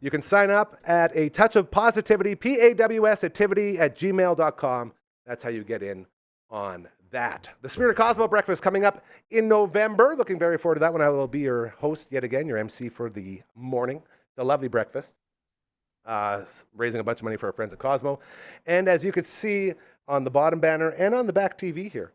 You can sign up at a touch of positivity, PAWS@gmail.com. That's how you get in on that. The Spirit of Cosmo breakfast coming up in November. Looking very forward to that one. I will be your host yet again, your MC for the morning. It's a lovely breakfast. Raising a bunch of money for our friends at Cosmo. And as you can see on the bottom banner and on the back TV here,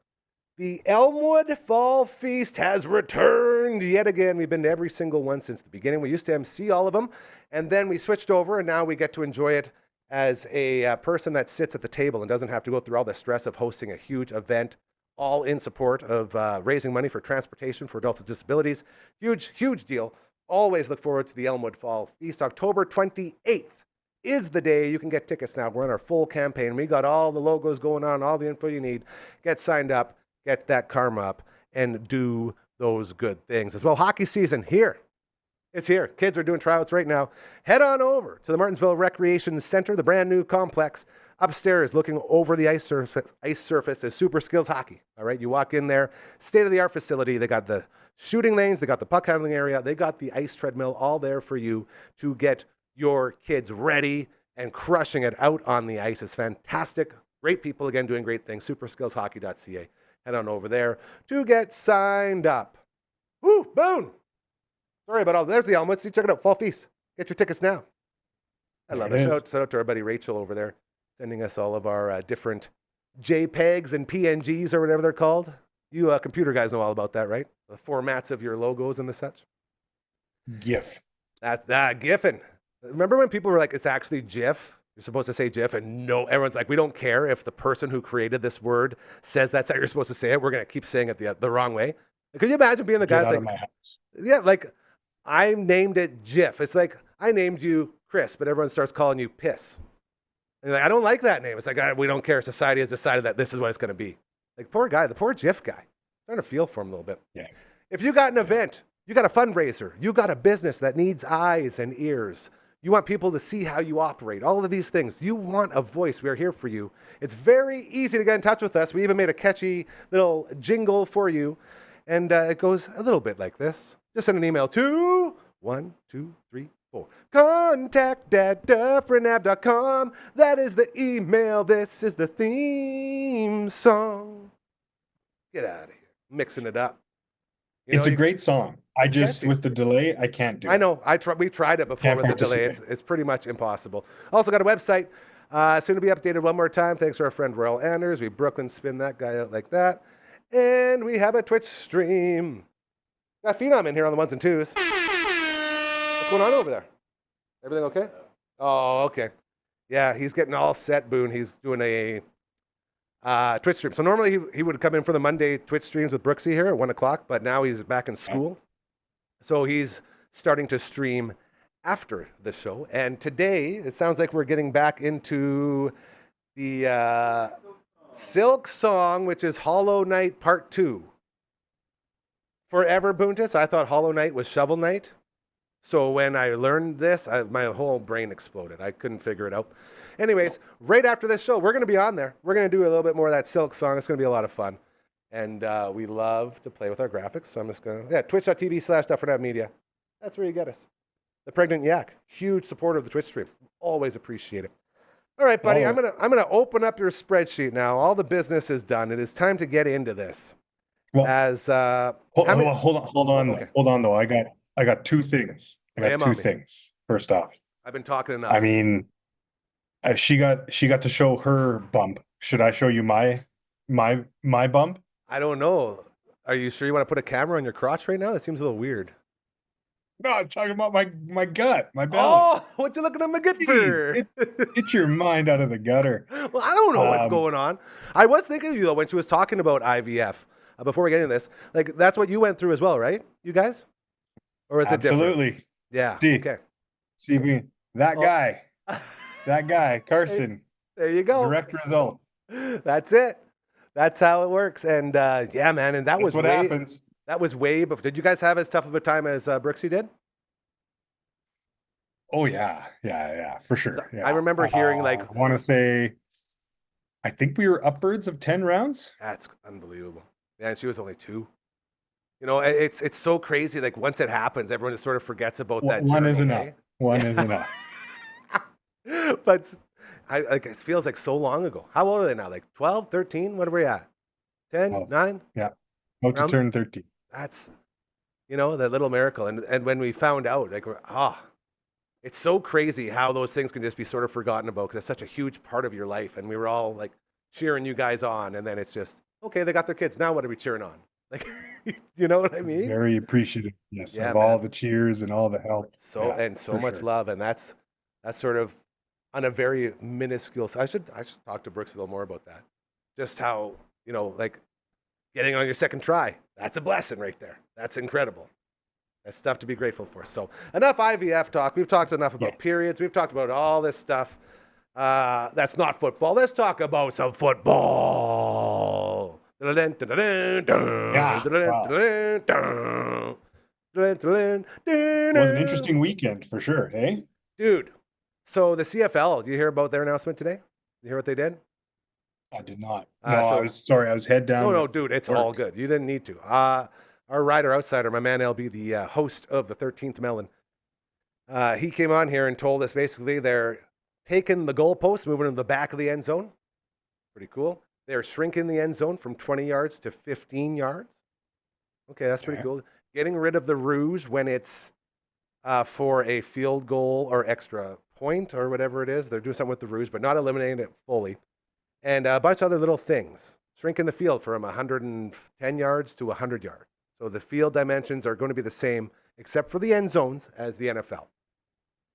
the Elmwood Fall Feast has returned yet again. We've been to every single one since the beginning. We used to MC all of them, and then we switched over, and now we get to enjoy it as a person that sits at the table and doesn't have to go through all the stress of hosting a huge event, all in support of raising money for transportation for adults with disabilities. Huge, huge deal. Always look forward to the Elmwood Fall Feast, October 28th is the day. You can get tickets now. We're on our full campaign. We got all the logos going on, all the info you need. Get signed up, get that karma up, and do those good things as well. Hockey season here. It's here. Kids are doing tryouts right now. Head on over to the Martinsville Recreation Center, the brand new complex. Upstairs, looking over the ice surface is Super Skills Hockey. All right, you walk in there, state-of-the-art facility. They got the shooting lanes, they got the puck handling area, they got the ice treadmill, all there for you to get your kids ready and crushing it out on the ice. It's fantastic. Great people, again, doing great things. superskillshockey.ca. Head on over there to get signed up. Woo, Boone! Sorry about all. There's the Elmwoods. See, check it out. Fall Feast. Get your tickets now. I love it. Shout out to our buddy Rachel over there, sending us all of our different JPEGs and PNGs or whatever they're called. You computer guys know all about that, right? The formats of your logos and the such. GIF. That's that GIFing. Remember when people were like, it's actually GIF? You're supposed to say GIF, and no, everyone's like, we don't care if the person who created this word says that's how you're supposed to say it. We're going to keep saying it the wrong way. Could you imagine being the guys like, yeah, like I named it GIF. It's like I named you Chris, but everyone starts calling you Piss. And you're like, I don't like that name. It's like, we don't care. Society has decided that this is what it's going to be. Like, poor guy, the poor GIF guy. I'm starting to feel for him a little bit. Yeah. If you got an event, you got a fundraiser, you got a business that needs eyes and ears, you want people to see how you operate, all of these things, you want a voice, we are here for you. It's very easy to get in touch with us. We even made a catchy little jingle for you. And it goes a little bit like this. Just send an email to 123 contact@dufferinav.com. That is the email. This is the theme song. Get out of here. Mixing it up. It's a great song. I just, catchy. with the delay, I can't do it. I know. We tried it before with the delay. It's pretty much impossible. Also got a website. Soon to be updated one more time. Thanks to our friend Royal Anders. We Brooklyn spin that guy out like that. And we have a Twitch stream. Got Phenom in here on the ones and twos. What's going on over there? Everything okay? Oh, okay. Yeah, he's getting all set, Boone. He's doing a Twitch stream. So normally he would come in for the Monday Twitch streams with Brooksy here at 1 o'clock, but now he's back in school. So he's starting to stream after the show. And today, it sounds like we're getting back into the Silk Song, which is Hollow Knight Part 2. Forever, Boontis, I thought Hollow Knight was Shovel Knight. So when I learned this, my whole brain exploded. I couldn't figure it out. Anyways, right after this show, we're going to be on there. We're going to do a little bit more of that Silk Song. It's going to be a lot of fun. And we love to play with our graphics. So I'm just going to, twitch.tv/Dufferin Ave Media. That's where you get us. The Pregnant Yak, huge supporter of the Twitch stream. Always appreciate it. All right, buddy, I'm gonna open up your spreadsheet now. All the business is done. It is time to get into this. Well, hold on, Okay. hold on though. I got two things. First off, I've been talking enough. I mean, she got to show her bump. Should I show you my bump? I don't know. Are you sure you want to put a camera on your crotch right now? That seems a little weird. No, I'm talking about my gut, my belly. Oh, what you looking at my gut for? Get your mind out of the gutter. Well, I don't know what's going on. I was thinking of you though when she was talking about IVF. Before we get into this, like that's what you went through as well, right? You guys, or is it different? Absolutely. Yeah. See, okay. See me. That guy, Carson. There you go. Direct result. That's it. That's how it works. And yeah, man. And That's what happens. That was way before. Did you guys have as tough of a time as Brooksy did? Oh yeah, for sure. Yeah. I remember hearing like, I want to say, I think we were upwards of 10 rounds. That's unbelievable. Yeah, and she was only 2. You know, it's so crazy. Like once it happens, everyone just sort of forgets about that. One journey, is enough. One is enough. But it feels like so long ago. How old are they now? Like 12, 13? What are we at? 10, 9? Yeah. About to turn 13. That's, that little miracle. And when we found out, like, it's so crazy how those things can just be sort of forgotten about because it's such a huge part of your life. And we were all like cheering you guys on. And then it's just, okay, they got their kids. Now what are we cheering on? Like, you know what I mean? Very appreciative, yes, Yeah, of all the cheers and all the help. So much love. And that's sort of on a very minuscule. I should talk to Brooks a little more about that. Just how, like getting on your second try. That's a blessing right there. That's incredible. That's stuff to be grateful for. So enough IVF talk. We've talked enough about periods. We've talked about all this stuff. That's not football. Let's talk about some football. Yeah. Wow. It was an interesting weekend for sure. Hey, Dude. So the CFL, do you hear about their announcement today? You hear what they did? I did not. No, so- I was sorry. I was head down. No, with dude, it's work. all good. You didn't need to. Our rider outsider, my man LB, the host of the 13th Melon, he came on here and told us basically they're taking the goalposts, moving to the back of the end zone. Pretty cool. They're shrinking the end zone from 20 yards to 15 yards. Okay, that's pretty cool. Getting rid of the rouge when it's for a field goal or extra point or whatever it is. They're doing something with the rouge, but not eliminating it fully. And a bunch of other little things. Shrinking the field from 110 yards to 100 yards. So the field dimensions are going to be the same, except for the end zones, as the NFL.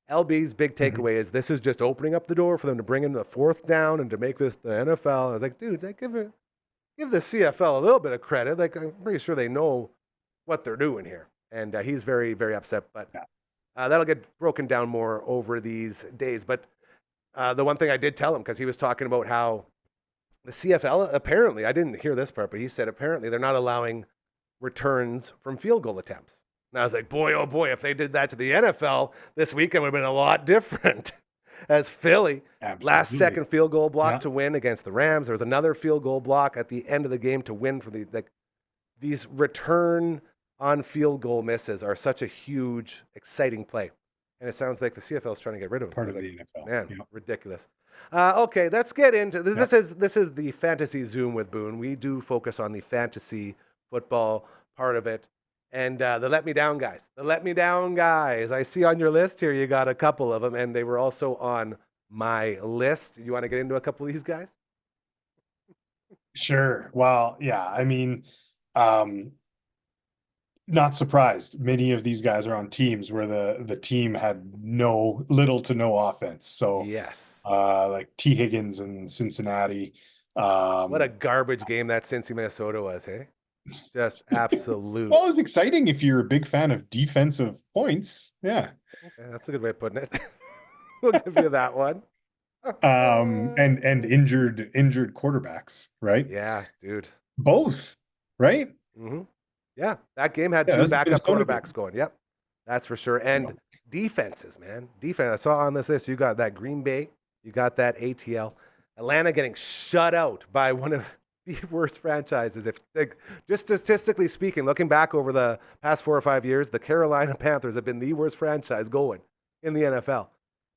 LB's big takeaway is this is just opening up the door for them to bring in the fourth down and to make this the NFL. I was like, dude, give the CFL a little bit of credit. Like, I'm pretty sure they know what they're doing here. And he's very, very upset. But that'll get broken down more over these days. But the one thing I did tell him, because he was talking about how the CFL, apparently, I didn't hear this part, but he said apparently they're not allowing returns from field goal attempts. And I was like, boy, oh boy, if they did that to the NFL this weekend, it would have been a lot different. As Philly, last second field goal block to win against the Rams. There was another field goal block at the end of the game to win for these return on field goal misses are such a huge, exciting play. And it sounds like the CFL is trying to get rid of it. Part of the NFL. Man, ridiculous. Okay, let's get into this. This is the Fantasy Zoom with Boone. We do focus on the fantasy football part of it. And the Let Me Down guys. The Let Me Down guys. I see on your list here you got a couple of them, and they were also on my list. You want to get into a couple of these guys? Sure. Well, yeah. I mean, not surprised. Many of these guys are on teams where the team had little to no offense. So yes, like T. Higgins in Cincinnati. What a garbage game that Cincy, Minnesota was, hey? Just absolute. Well, it's exciting if you're a big fan of defensive points. Yeah. Okay, that's a good way of putting it. We'll give you that one. And injured quarterbacks, right? Yeah, dude. Both, right? Mm-hmm. Yeah, that game had two backup quarterbacks going. Yep, that's for sure. And defenses, man. Defense. I saw on this list, you got that Green Bay, you got that ATL. Atlanta getting shut out by one of the worst franchises. If just statistically speaking, looking back over the past 4 or 5 years, the Carolina Panthers have been the worst franchise going in the NFL.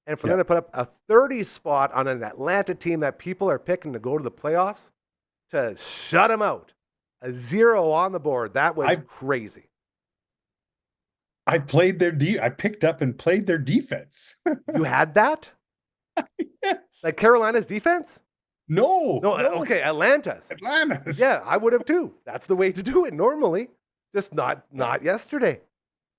And for them to put up a 30 spot on an Atlanta team that people are picking to go to the playoffs, to shut them out, a 0 on the board, that was crazy. I played I picked up and played their defense. You had that? Yes. Like Carolina's defense? No. Okay, Atlanta's. Yeah, I would have too. That's the way to do it normally. Just not yesterday.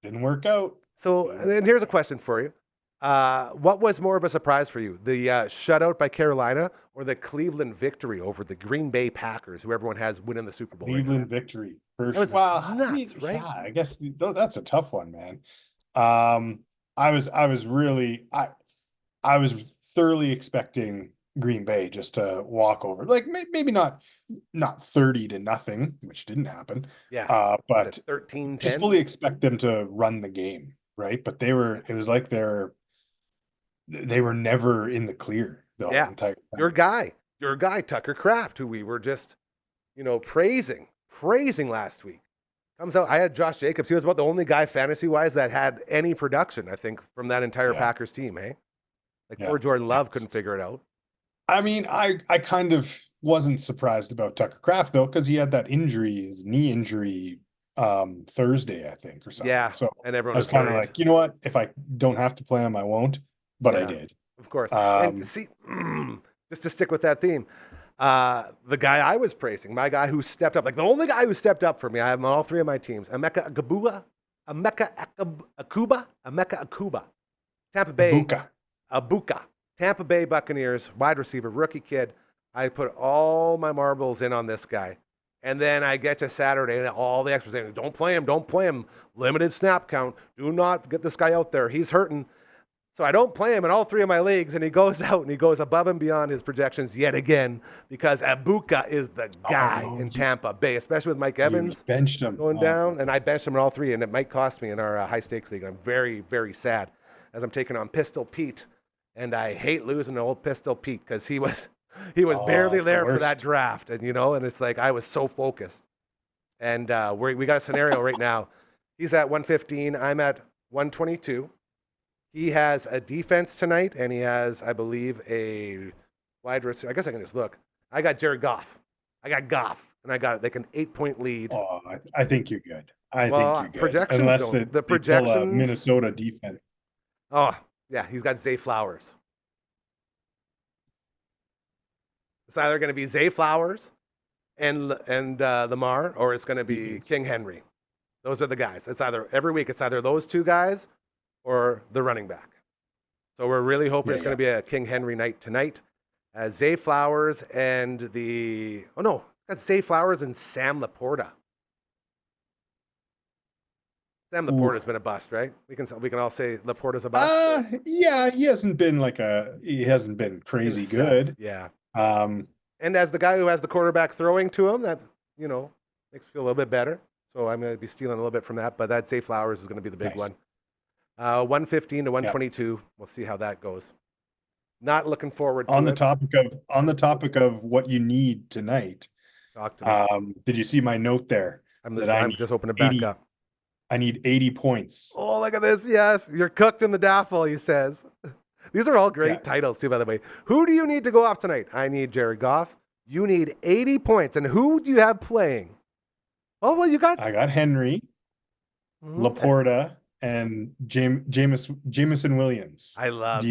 Didn't work out. So, and here's a question for you. What was more of a surprise for you? The shutout by Carolina or the Cleveland victory over the Green Bay Packers, who everyone has winning the Super Bowl? Cleveland victory. Nuts, right? Yeah, I guess that's a tough one, man. I was thoroughly expecting Green Bay just to walk over, like maybe not 30-0, which didn't happen. Yeah, but 13-10. Just fully expect them to run the game, right? But it was like they were never in the clear the entire time. Your guy Tucker Kraft, who we were just praising last week, comes out. I had Josh Jacobs. He was about the only guy fantasy wise that had any production, I think, from that entire Packers team. Poor Jordan Love couldn't figure it out. I mean, I kind of wasn't surprised about Tucker Kraft though, because he had that injury, his knee injury, Thursday, I think, or something. Yeah. So and everyone I was kind of like, you know what? If I don't have to play him, I won't. But I did. Of course. And see, just to stick with that theme, the guy I was praising, my guy who stepped up, like the only guy who stepped up for me, I have him on all three of my teams, Emeka Akuba, Tampa Bay. Abuka. Tampa Bay Buccaneers, wide receiver, rookie kid. I put all my marbles in on this guy. And then I get to Saturday, and all the experts saying, don't play him, limited snap count, do not get this guy out there, he's hurting. So I don't play him in all 3 of my leagues, and he goes out and he goes above and beyond his projections yet again because Abuka is the guy in Tampa Bay, especially with Mike Evans benched him going down. And I benched him in all 3, and it might cost me in our high stakes league. I'm very, very sad as I'm taking on Pistol Pete, and I hate losing to old Pistol Pete because he was barely there for that draft, and and it's like I was so focused. And we got a scenario right now. He's at 115. I'm at 122. He has a defense tonight, and he has, I believe, a wide receiver. I guess I can just look. I got Jared Goff. I got Goff, and I got like an 8-point lead. Oh, I think you're good. I think you're good. Projections Unless the they projections. pull a Minnesota defense. Oh, yeah, he's got Zay Flowers. It's either going to be Zay Flowers and Lamar, or it's going to be King Henry. Those are the guys. It's either every week. It's either those 2 guys or the running back. So we're really hoping it's going to be a King Henry night tonight. Zay Flowers and that's Zay Flowers and Sam Laporta. Sam Laporta's been a bust, right? We can all say Laporta's a bust. Yeah, he hasn't been crazy good. Yeah. Um, and as the guy who has the quarterback throwing to him, that makes me feel a little bit better. So I'm going to be stealing a little bit from that, but that Zay Flowers is going to be the big one. 115 to 122. Yep. We'll see how that goes. Not looking forward to on the topic of what you need tonight. Talk to me. Did you see my note there? I'm just opening it back up. I need 80 points. Oh, look at this. Yes, you're cooked in the daffle, he says. These are all great titles, too, by the way. Who do you need to go off tonight? I need Jared Goff. You need 80 points. And who do you have playing? Oh, well, I got Henry, Laporta, and Jameson Williams. I love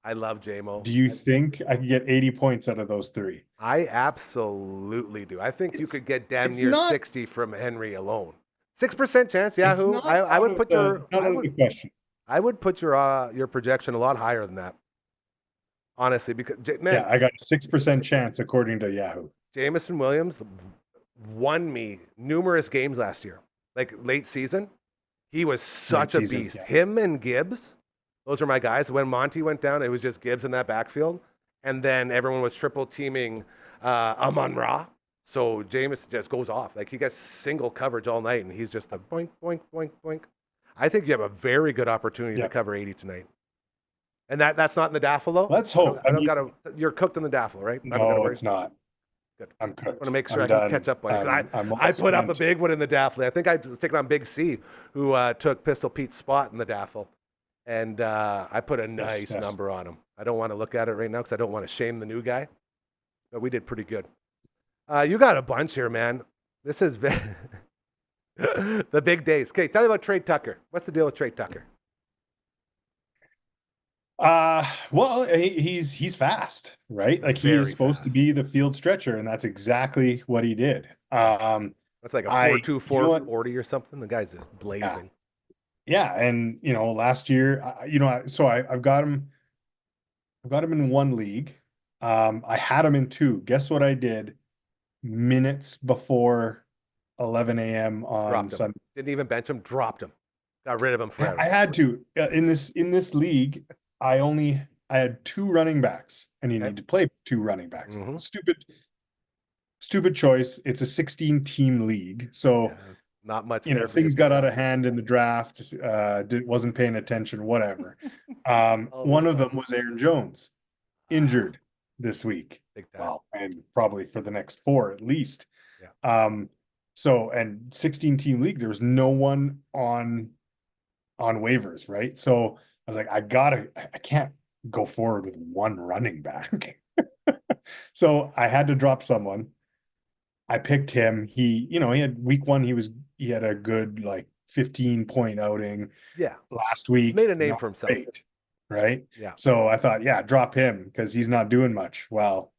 I love JMO. Do you think I could get 80 points out of those 3? I absolutely do. I think you could get damn near 60 from Henry alone. 6% chance, Yahoo. I would put I would put your projection a lot higher than that. Honestly, because I got a 6% chance according to Yahoo. Jameson Williams won me numerous games last year, like late season. He was such a beast. Yeah. Him and Gibbs, those are my guys. When Monty went down, it was just Gibbs in that backfield, and then everyone was triple teaming Amon-Ra. So Jameis just goes off. Like he gets single coverage all night, and he's just a boink, boink, boink, boink. I think you have a very good opportunity to cover 80 tonight. And that's not in the daffle, though? Let's hope. You're cooked in the daffle, right? No, it's not. Good. I'm cooked. I want to make sure I can catch up on you. I put up a big one in the daffle. I think I was taking on Big C, who took Pistol Pete's spot in the daffle. And I put a nice number on him. I don't want to look at it right now because I don't want to shame the new guy. But we did pretty good. You got a bunch here, man. This is the big days. Okay, tell me about Trey Tucker. What's the deal with Trey Tucker? Well, he's fast, right? Like he is supposed to be the field stretcher, and that's exactly what he did. That's like a 4.2, 4.40 or something. The guy's just blazing. Yeah, and last year, so I've got him. I've got him in one league. I had him in two. Guess what I did? Minutes before 11 a.m. on Sunday. Didn't even bench him. Dropped him. Got rid of him forever. I had to. In this league, I had two running backs, and you need to play two running backs. Mm-hmm. Stupid choice. It's a 16-team league, so not much. Things got out of hand in the draft. Wasn't paying attention. Whatever. One of them was Aaron Jones, injured this week. Big time. Well, and probably for the next 4 at least. Yeah. So, and 16-team league, there was no one on waivers, right? So I was like, I can't go forward with one running back. So I had to drop someone. I picked him. He had week 1, he had a good 15-point outing. Yeah. Last week. Made a name for himself. Right? Yeah. So I thought, drop him because he's not doing much. Well,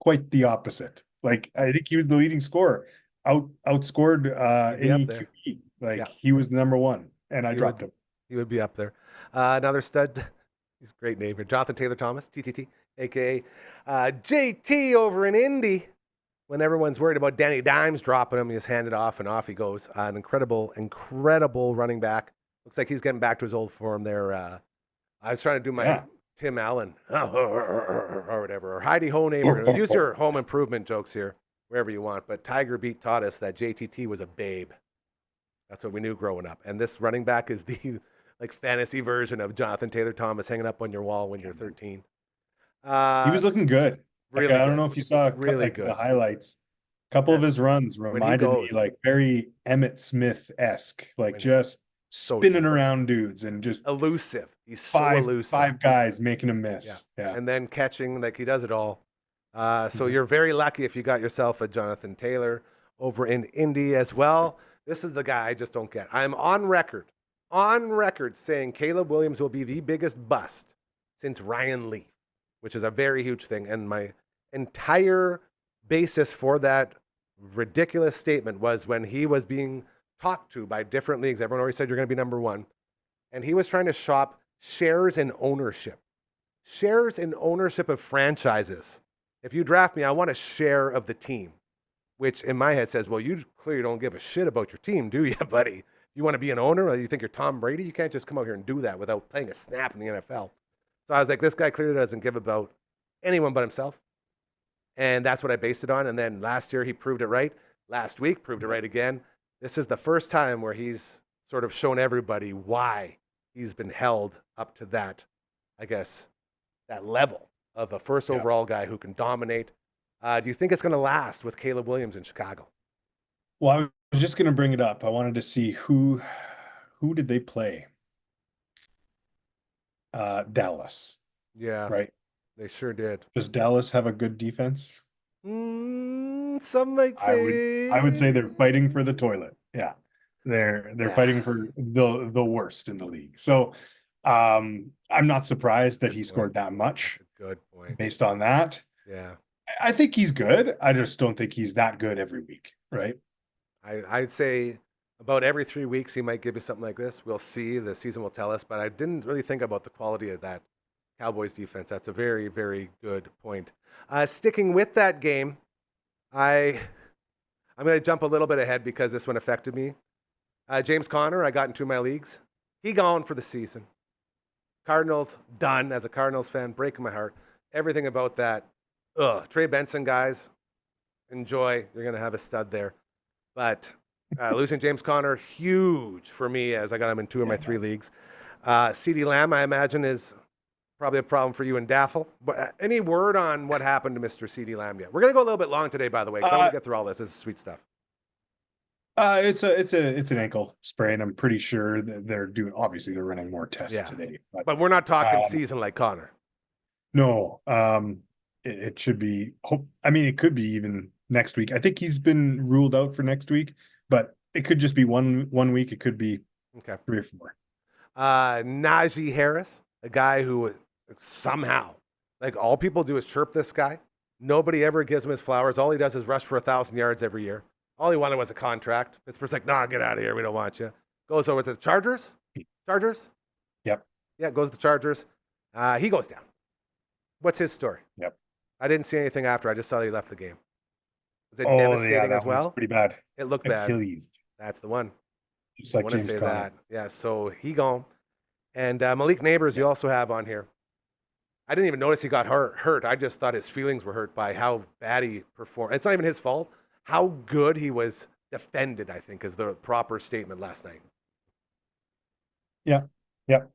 quite the opposite. I think he was the leading scorer. Outscored any QB. He was number one, and I dropped him. He would be up there. Another stud. He's a great name here. Jonathan Taylor Thomas, TTT, aka JT over in Indy. when everyone's worried about Danny Dimes dropping him, he just hand it off and off he goes. An incredible running back. Looks like he's getting back to his old form there. I was trying to do my Tim Allen or whatever, or Heidi Ho neighbor. Use your home improvement jokes here, wherever you want. But Tiger Beat taught us that JTT was a babe. That's what we knew growing up. And this running back is the like fantasy version of Jonathan Taylor Thomas hanging up on your wall when you're 13. He was looking good. Really I don't know if you saw really like good. the highlights. A couple of his runs reminded me like very Emmett Smith-esque, like just spinning around dudes and just elusive. He's so elusive. 5 guys making him miss. Yeah. And then catching, like he does it all. So you're very lucky if you got yourself a Jonathan Taylor over in Indy as well. This is the guy I just don't get. I'm on record saying Caleb Williams will be the biggest bust since Ryan Leaf, which is a very huge thing. And my entire basis for that ridiculous statement was when he was being talked to by different leagues. Everyone always said you're going to be number one. And he was trying to shop shares in ownership. Shares in ownership of franchises. If you draft me, I want a share of the team, which in my head says, well, you clearly don't give a shit about your team, do you, buddy? You want to be an owner? Or you think you're Tom Brady? You can't just come out here and do that without playing a snap in the NFL. So I was like, this guy clearly doesn't give about anyone but himself. And that's what I based it on. And then last year he proved it right. Last week proved it right again. This is the first time where he's sort of shown everybody why he's been held up to that, I guess, that level of a first overall guy who can dominate. Do you think it's going to last with Caleb Williams in Chicago? Well, I was just going to bring it up. I wanted to see who did they play? Dallas. Yeah. Right. They sure did. Does Dallas have a good defense? Some might say. I would say they're fighting for the toilet. Yeah. They're fighting for the worst in the league. So I'm not surprised that he scored that much. Good point. Based on that. Yeah. I think he's good. I just don't think he's that good every week, right? I'd say about every 3 weeks he might give you something like this. We'll see. The season will tell us. But I didn't really think about the quality of that Cowboys defense. That's a very, very good point. Sticking with that game, I'm going to jump a little bit ahead because this one affected me. James Conner, I got in 2 of my leagues. He gone for the season. Cardinals done. As a Cardinals fan, breaking my heart. Everything about that. Trey Benson, guys, enjoy. You're going to have a stud there. But losing James Conner, huge for me as I got him in 2 of my 3 leagues. CeeDee Lamb, I imagine, is probably a problem for you and Daffel. But any word on what happened to Mr. CeeDee Lamb yet? We're going to go a little bit long today, by the way, because I want to get through all this. This is sweet stuff. It's an ankle sprain. I'm pretty sure that they're running more tests today. But we're not talking season like Connor. No, it should be. It could be even next week. I think he's been ruled out for next week, but it could just be one week. It could be 3 or 4. Najee Harris, a guy who somehow, like all people do is chirp this guy. Nobody ever gives him his flowers. All he does is rush for 1,000 yards every year. All he wanted was a contract. Pittsburgh's like, nah, get out of here. We don't want you. Goes over to the Chargers. Yep. Yeah, goes to the Chargers. He goes down. What's his story? Yep. I didn't see anything after. I just saw that he left the game. Was it devastating as well? Pretty bad. It looked bad. Achilles. That's the one. Just like I want to James say Conner. that. Yeah, so he gone. And Malik Neighbors, you also have on here. I didn't even notice he got hurt. I just thought his feelings were hurt by how bad he performed. It's not even his fault. How good he was defended, I think, is the proper statement last night. Yeah,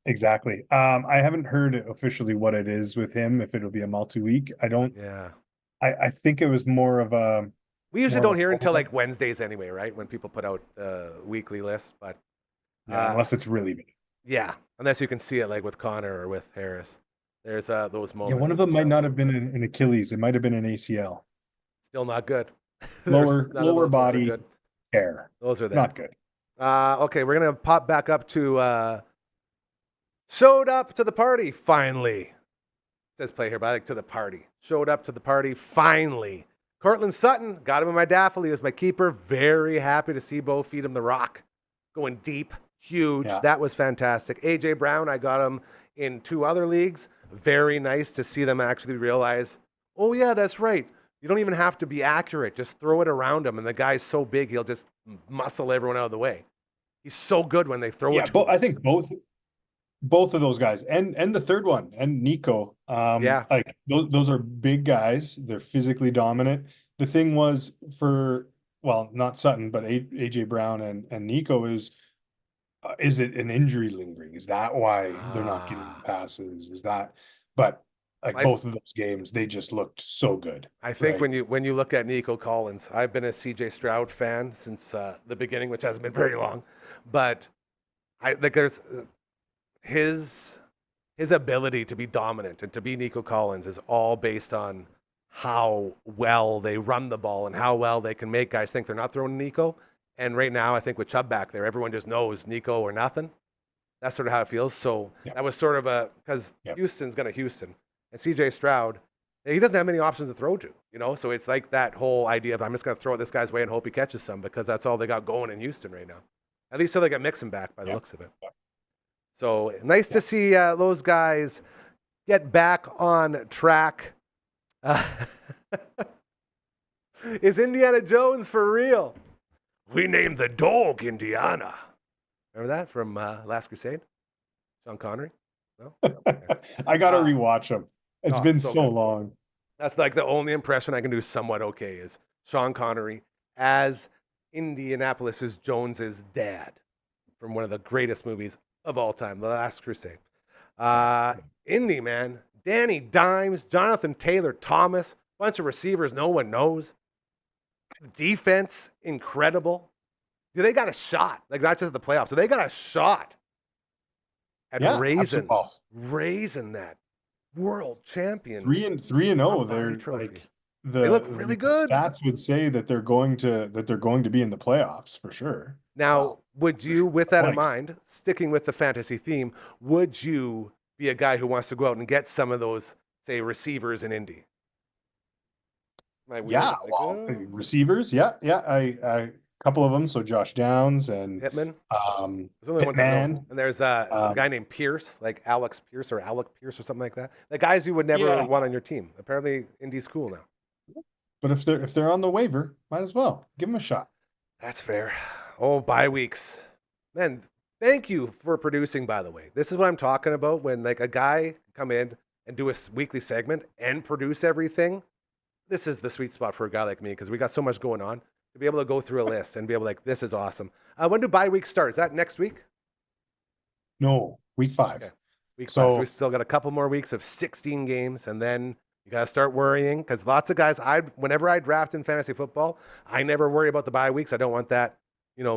exactly. I haven't heard officially what it is with him, if it'll be a multi-week. I don't. Yeah. I think it was more of a. We usually don't hear until like Wednesdays anyway, right? When people put out the weekly list, but unless it's really big. Yeah, unless you can see it like with Connor or with Harris. There's those moments. Yeah, one of them might not have been an Achilles. It might have been an ACL. Still not good. Lower body hair. Those are not good. Okay, we're gonna pop back up to showed up to the party finally. It says play here, but I like to the party. Showed up to the party finally. Cortland Sutton got him in my Daffel. He was my keeper. Very happy to see Bo feed him the rock. Going deep, huge. Yeah. That was fantastic. AJ Brown, I got him in 2 other leagues. Very nice to see them actually realize, oh yeah, that's right. You don't even have to be accurate. Just throw it around him, and the guy's so big he'll just muscle everyone out of the way. He's so good when they throw Yeah, it to him. I think both of those guys, and the third one, and Nico, Yeah. like those are big guys. They're physically dominant. The thing was for, well, not Sutton, but AJ Brown and Nico is it an injury lingering? Is that why they're not getting the passes? Is that, but like I- both of those games, they just looked so good. I think right? when you look at Nico Collins, I've been a CJ Stroud fan since the beginning, which hasn't been very long, but I like there's his ability to be dominant and to be Nico Collins is all based on how well they run the ball and how well they can make guys think they're not throwing Nico. And right now, I think with Chubb back there, everyone just knows Nico or nothing. That's sort of how it feels. So that was sort of because Houston's going to Houston. And CJ Stroud, he doesn't have many options to throw to, So it's like that whole idea of I'm just going to throw it this guy's way and hope he catches some because that's all they got going in Houston right now. At least till they get Mixon back by the looks of it. So nice to see those guys get back on track. Is Indiana Jones for real? We named the dog Indiana. Remember that from Last Crusade? Sean Connery? No? I got to rewatch them. It's been so long. That's like the only impression I can do somewhat okay is Sean Connery as Indianapolis's Jones's dad from one of the greatest movies of all time, The Last Crusade. Indy, man. Danny Dimes, Jonathan Taylor Thomas, bunch of receivers no one knows. Defense, incredible. Dude, they got a shot. Like, not just at the playoffs. So they got a shot at raising that world champion. 3-0. They're like they look really good. Stats would say that they're going to be in the playoffs for sure. Now, would you, with that in mind, sticking with the fantasy theme, would you be a guy who wants to go out and get some of those, say, receivers in Indy? Receivers. Yeah. I couple of them. So Josh Downs and Pittman. Pittman. And there's a guy named Pierce, like Alex Pierce or Alec Pierce or something like that. The guys you would never want on your team. Apparently, Indy's cool now. But if they're on the waiver, might as well give them a shot. That's fair. Oh, bye weeks, man. Thank you for producing. By the way, this is what I'm talking about. When like a guy come in and do a weekly segment and produce everything. This is the sweet spot for a guy like me because we got so much going on to be able to go through a list and be able to like, this is awesome. When do bye weeks start? Is that next week? No, week 5. Okay. Week 5. So we still got a couple more weeks of 16 games, and then you got to start worrying because lots of guys, whenever I draft in fantasy football, I never worry about the bye weeks. I don't want that,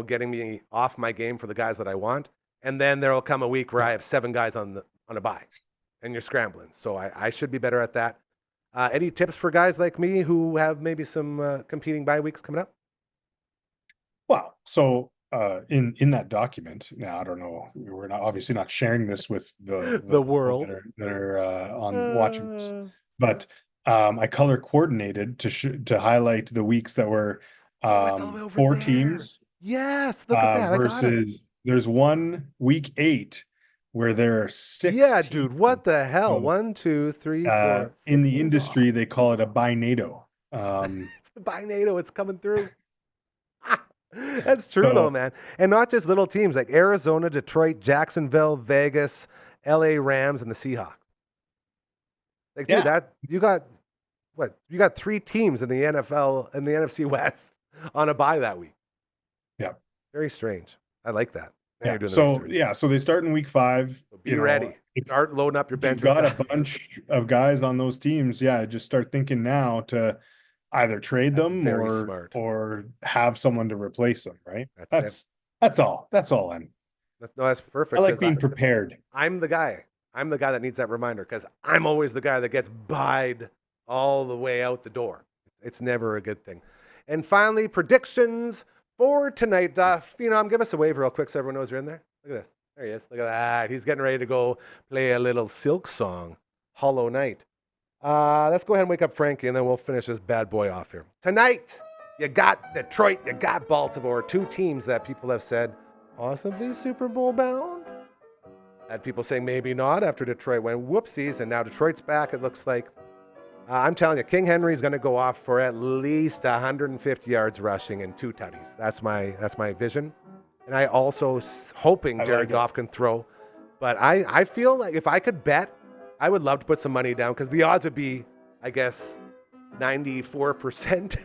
getting me off my game for the guys that I want. And then there'll come a week where I have 7 guys on a bye, and you're scrambling. So I should be better at that. Any tips for guys like me who have maybe some competing bye weeks coming up? Well, so in that document, now I don't know, we're not obviously not sharing this with the world that are on watching this, but I color coordinated to highlight the weeks that were 4 teams. Yes, look at that. Versus there's one week 8. Where there are 6. Yeah, dude, what the hell? 1, 2, 3, 4. In the industry, they call it a binado. It's the binado. It's coming through. That's true, though, man. And not just little teams like Arizona, Detroit, Jacksonville, Vegas, LA Rams, and the Seahawks. Like, dude, you got 3 teams in the NFL and the NFC West on a bye that week. Yeah. Very strange. I like that. So they start in week 5. So be ready. Start loading up your bench. You've got a bunch of guys on those teams. Yeah, just start thinking now to either trade them or have someone to replace them. Right. That's all. That's all. That's perfect. I like being prepared. I'm the guy that needs that reminder because I'm always the guy that gets buyed all the way out the door. It's never a good thing. And finally, predictions for tonight. Give us a wave real quick so everyone knows you're in there. Look at this. There he is. Look at that. He's getting ready to go play a little Silk song, Hollow Night. Let's go ahead and wake up Frankie, and then we'll finish this bad boy off here. Tonight, you got Detroit, you got Baltimore, 2 teams that people have said possibly Super Bowl bound. Had people saying maybe not after Detroit went whoopsies, and now Detroit's back, it looks like. I'm telling you, King Henry's going to go off for at least 150 yards rushing and 2 tutties. That's my vision. And I also hoping Jared Goff can throw. But I feel like if I could bet, I would love to put some money down because the odds would be, I guess, 94%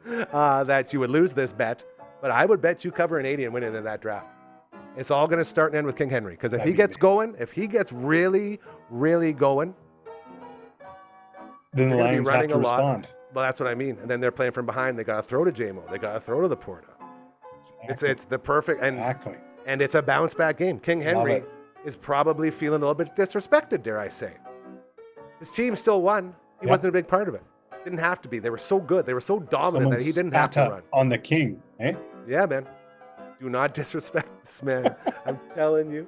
that you would lose this bet. But I would bet you cover an 80 and win it in that draft. It's all going to start and end with King Henry. Because if he gets going, if he gets really, really going, then the Lions have to respond. Well, that's what I mean. And then they're playing from behind. They got to throw to JMO. They got to throw to the Porta. Exactly. It's the perfect and it's a bounce back game. King Henry is probably feeling a little bit disrespected, dare I say. His team still won. He wasn't a big part of it. Didn't have to be. They were so good. They were so dominant that he didn't have to run. On the King, eh? Yeah, man. Do not disrespect this man. I'm telling you.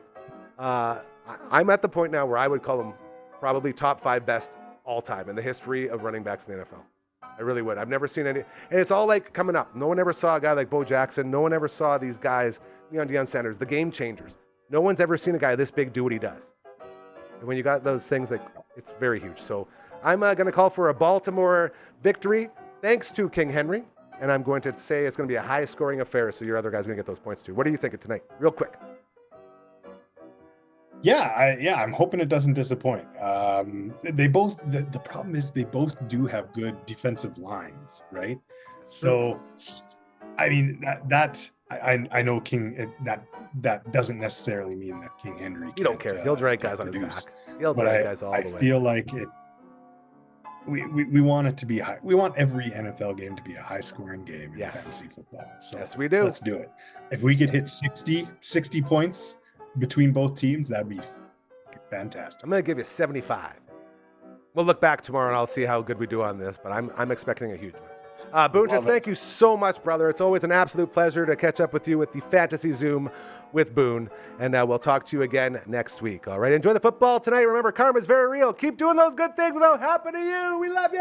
I'm at the point now where I would call him probably top 5 best all time in the history of running backs in the NFL. I really would. I've never seen any. And it's all like coming up. No one ever saw a guy like Bo Jackson. No one ever saw these guys, Deion Sanders, the game changers. No one's ever seen a guy this big do what he does. And when you got those things, like it's very huge. So I'm going to call for a Baltimore victory thanks to King Henry. And I'm going to say it's going to be a high-scoring affair, so your other guys are going to get those points too. What are you thinking tonight? Real quick. I'm hoping it doesn't disappoint. They both. The problem is they both do have good defensive lines, right? So, I mean I know King that doesn't necessarily mean that King Henry. You don't care. He'll drag guys on his back. He'll drag guys all the way. I feel like it. We want it to be high. We want every NFL game to be a high-scoring game in fantasy football. So yes, we do. Let's do it. If we could hit 60 points between both teams, that'd be fantastic. I'm going to give you 75. We'll look back tomorrow and I'll see how good we do on this, but I'm expecting a huge one. Boontis, thank you so much, brother. It's always an absolute pleasure to catch up with you with the Fantasy Zoom with Boone, and we'll talk to you again next week. All right, enjoy the football tonight. Remember, karma's very real. Keep doing those good things and they'll happen to you. We love you.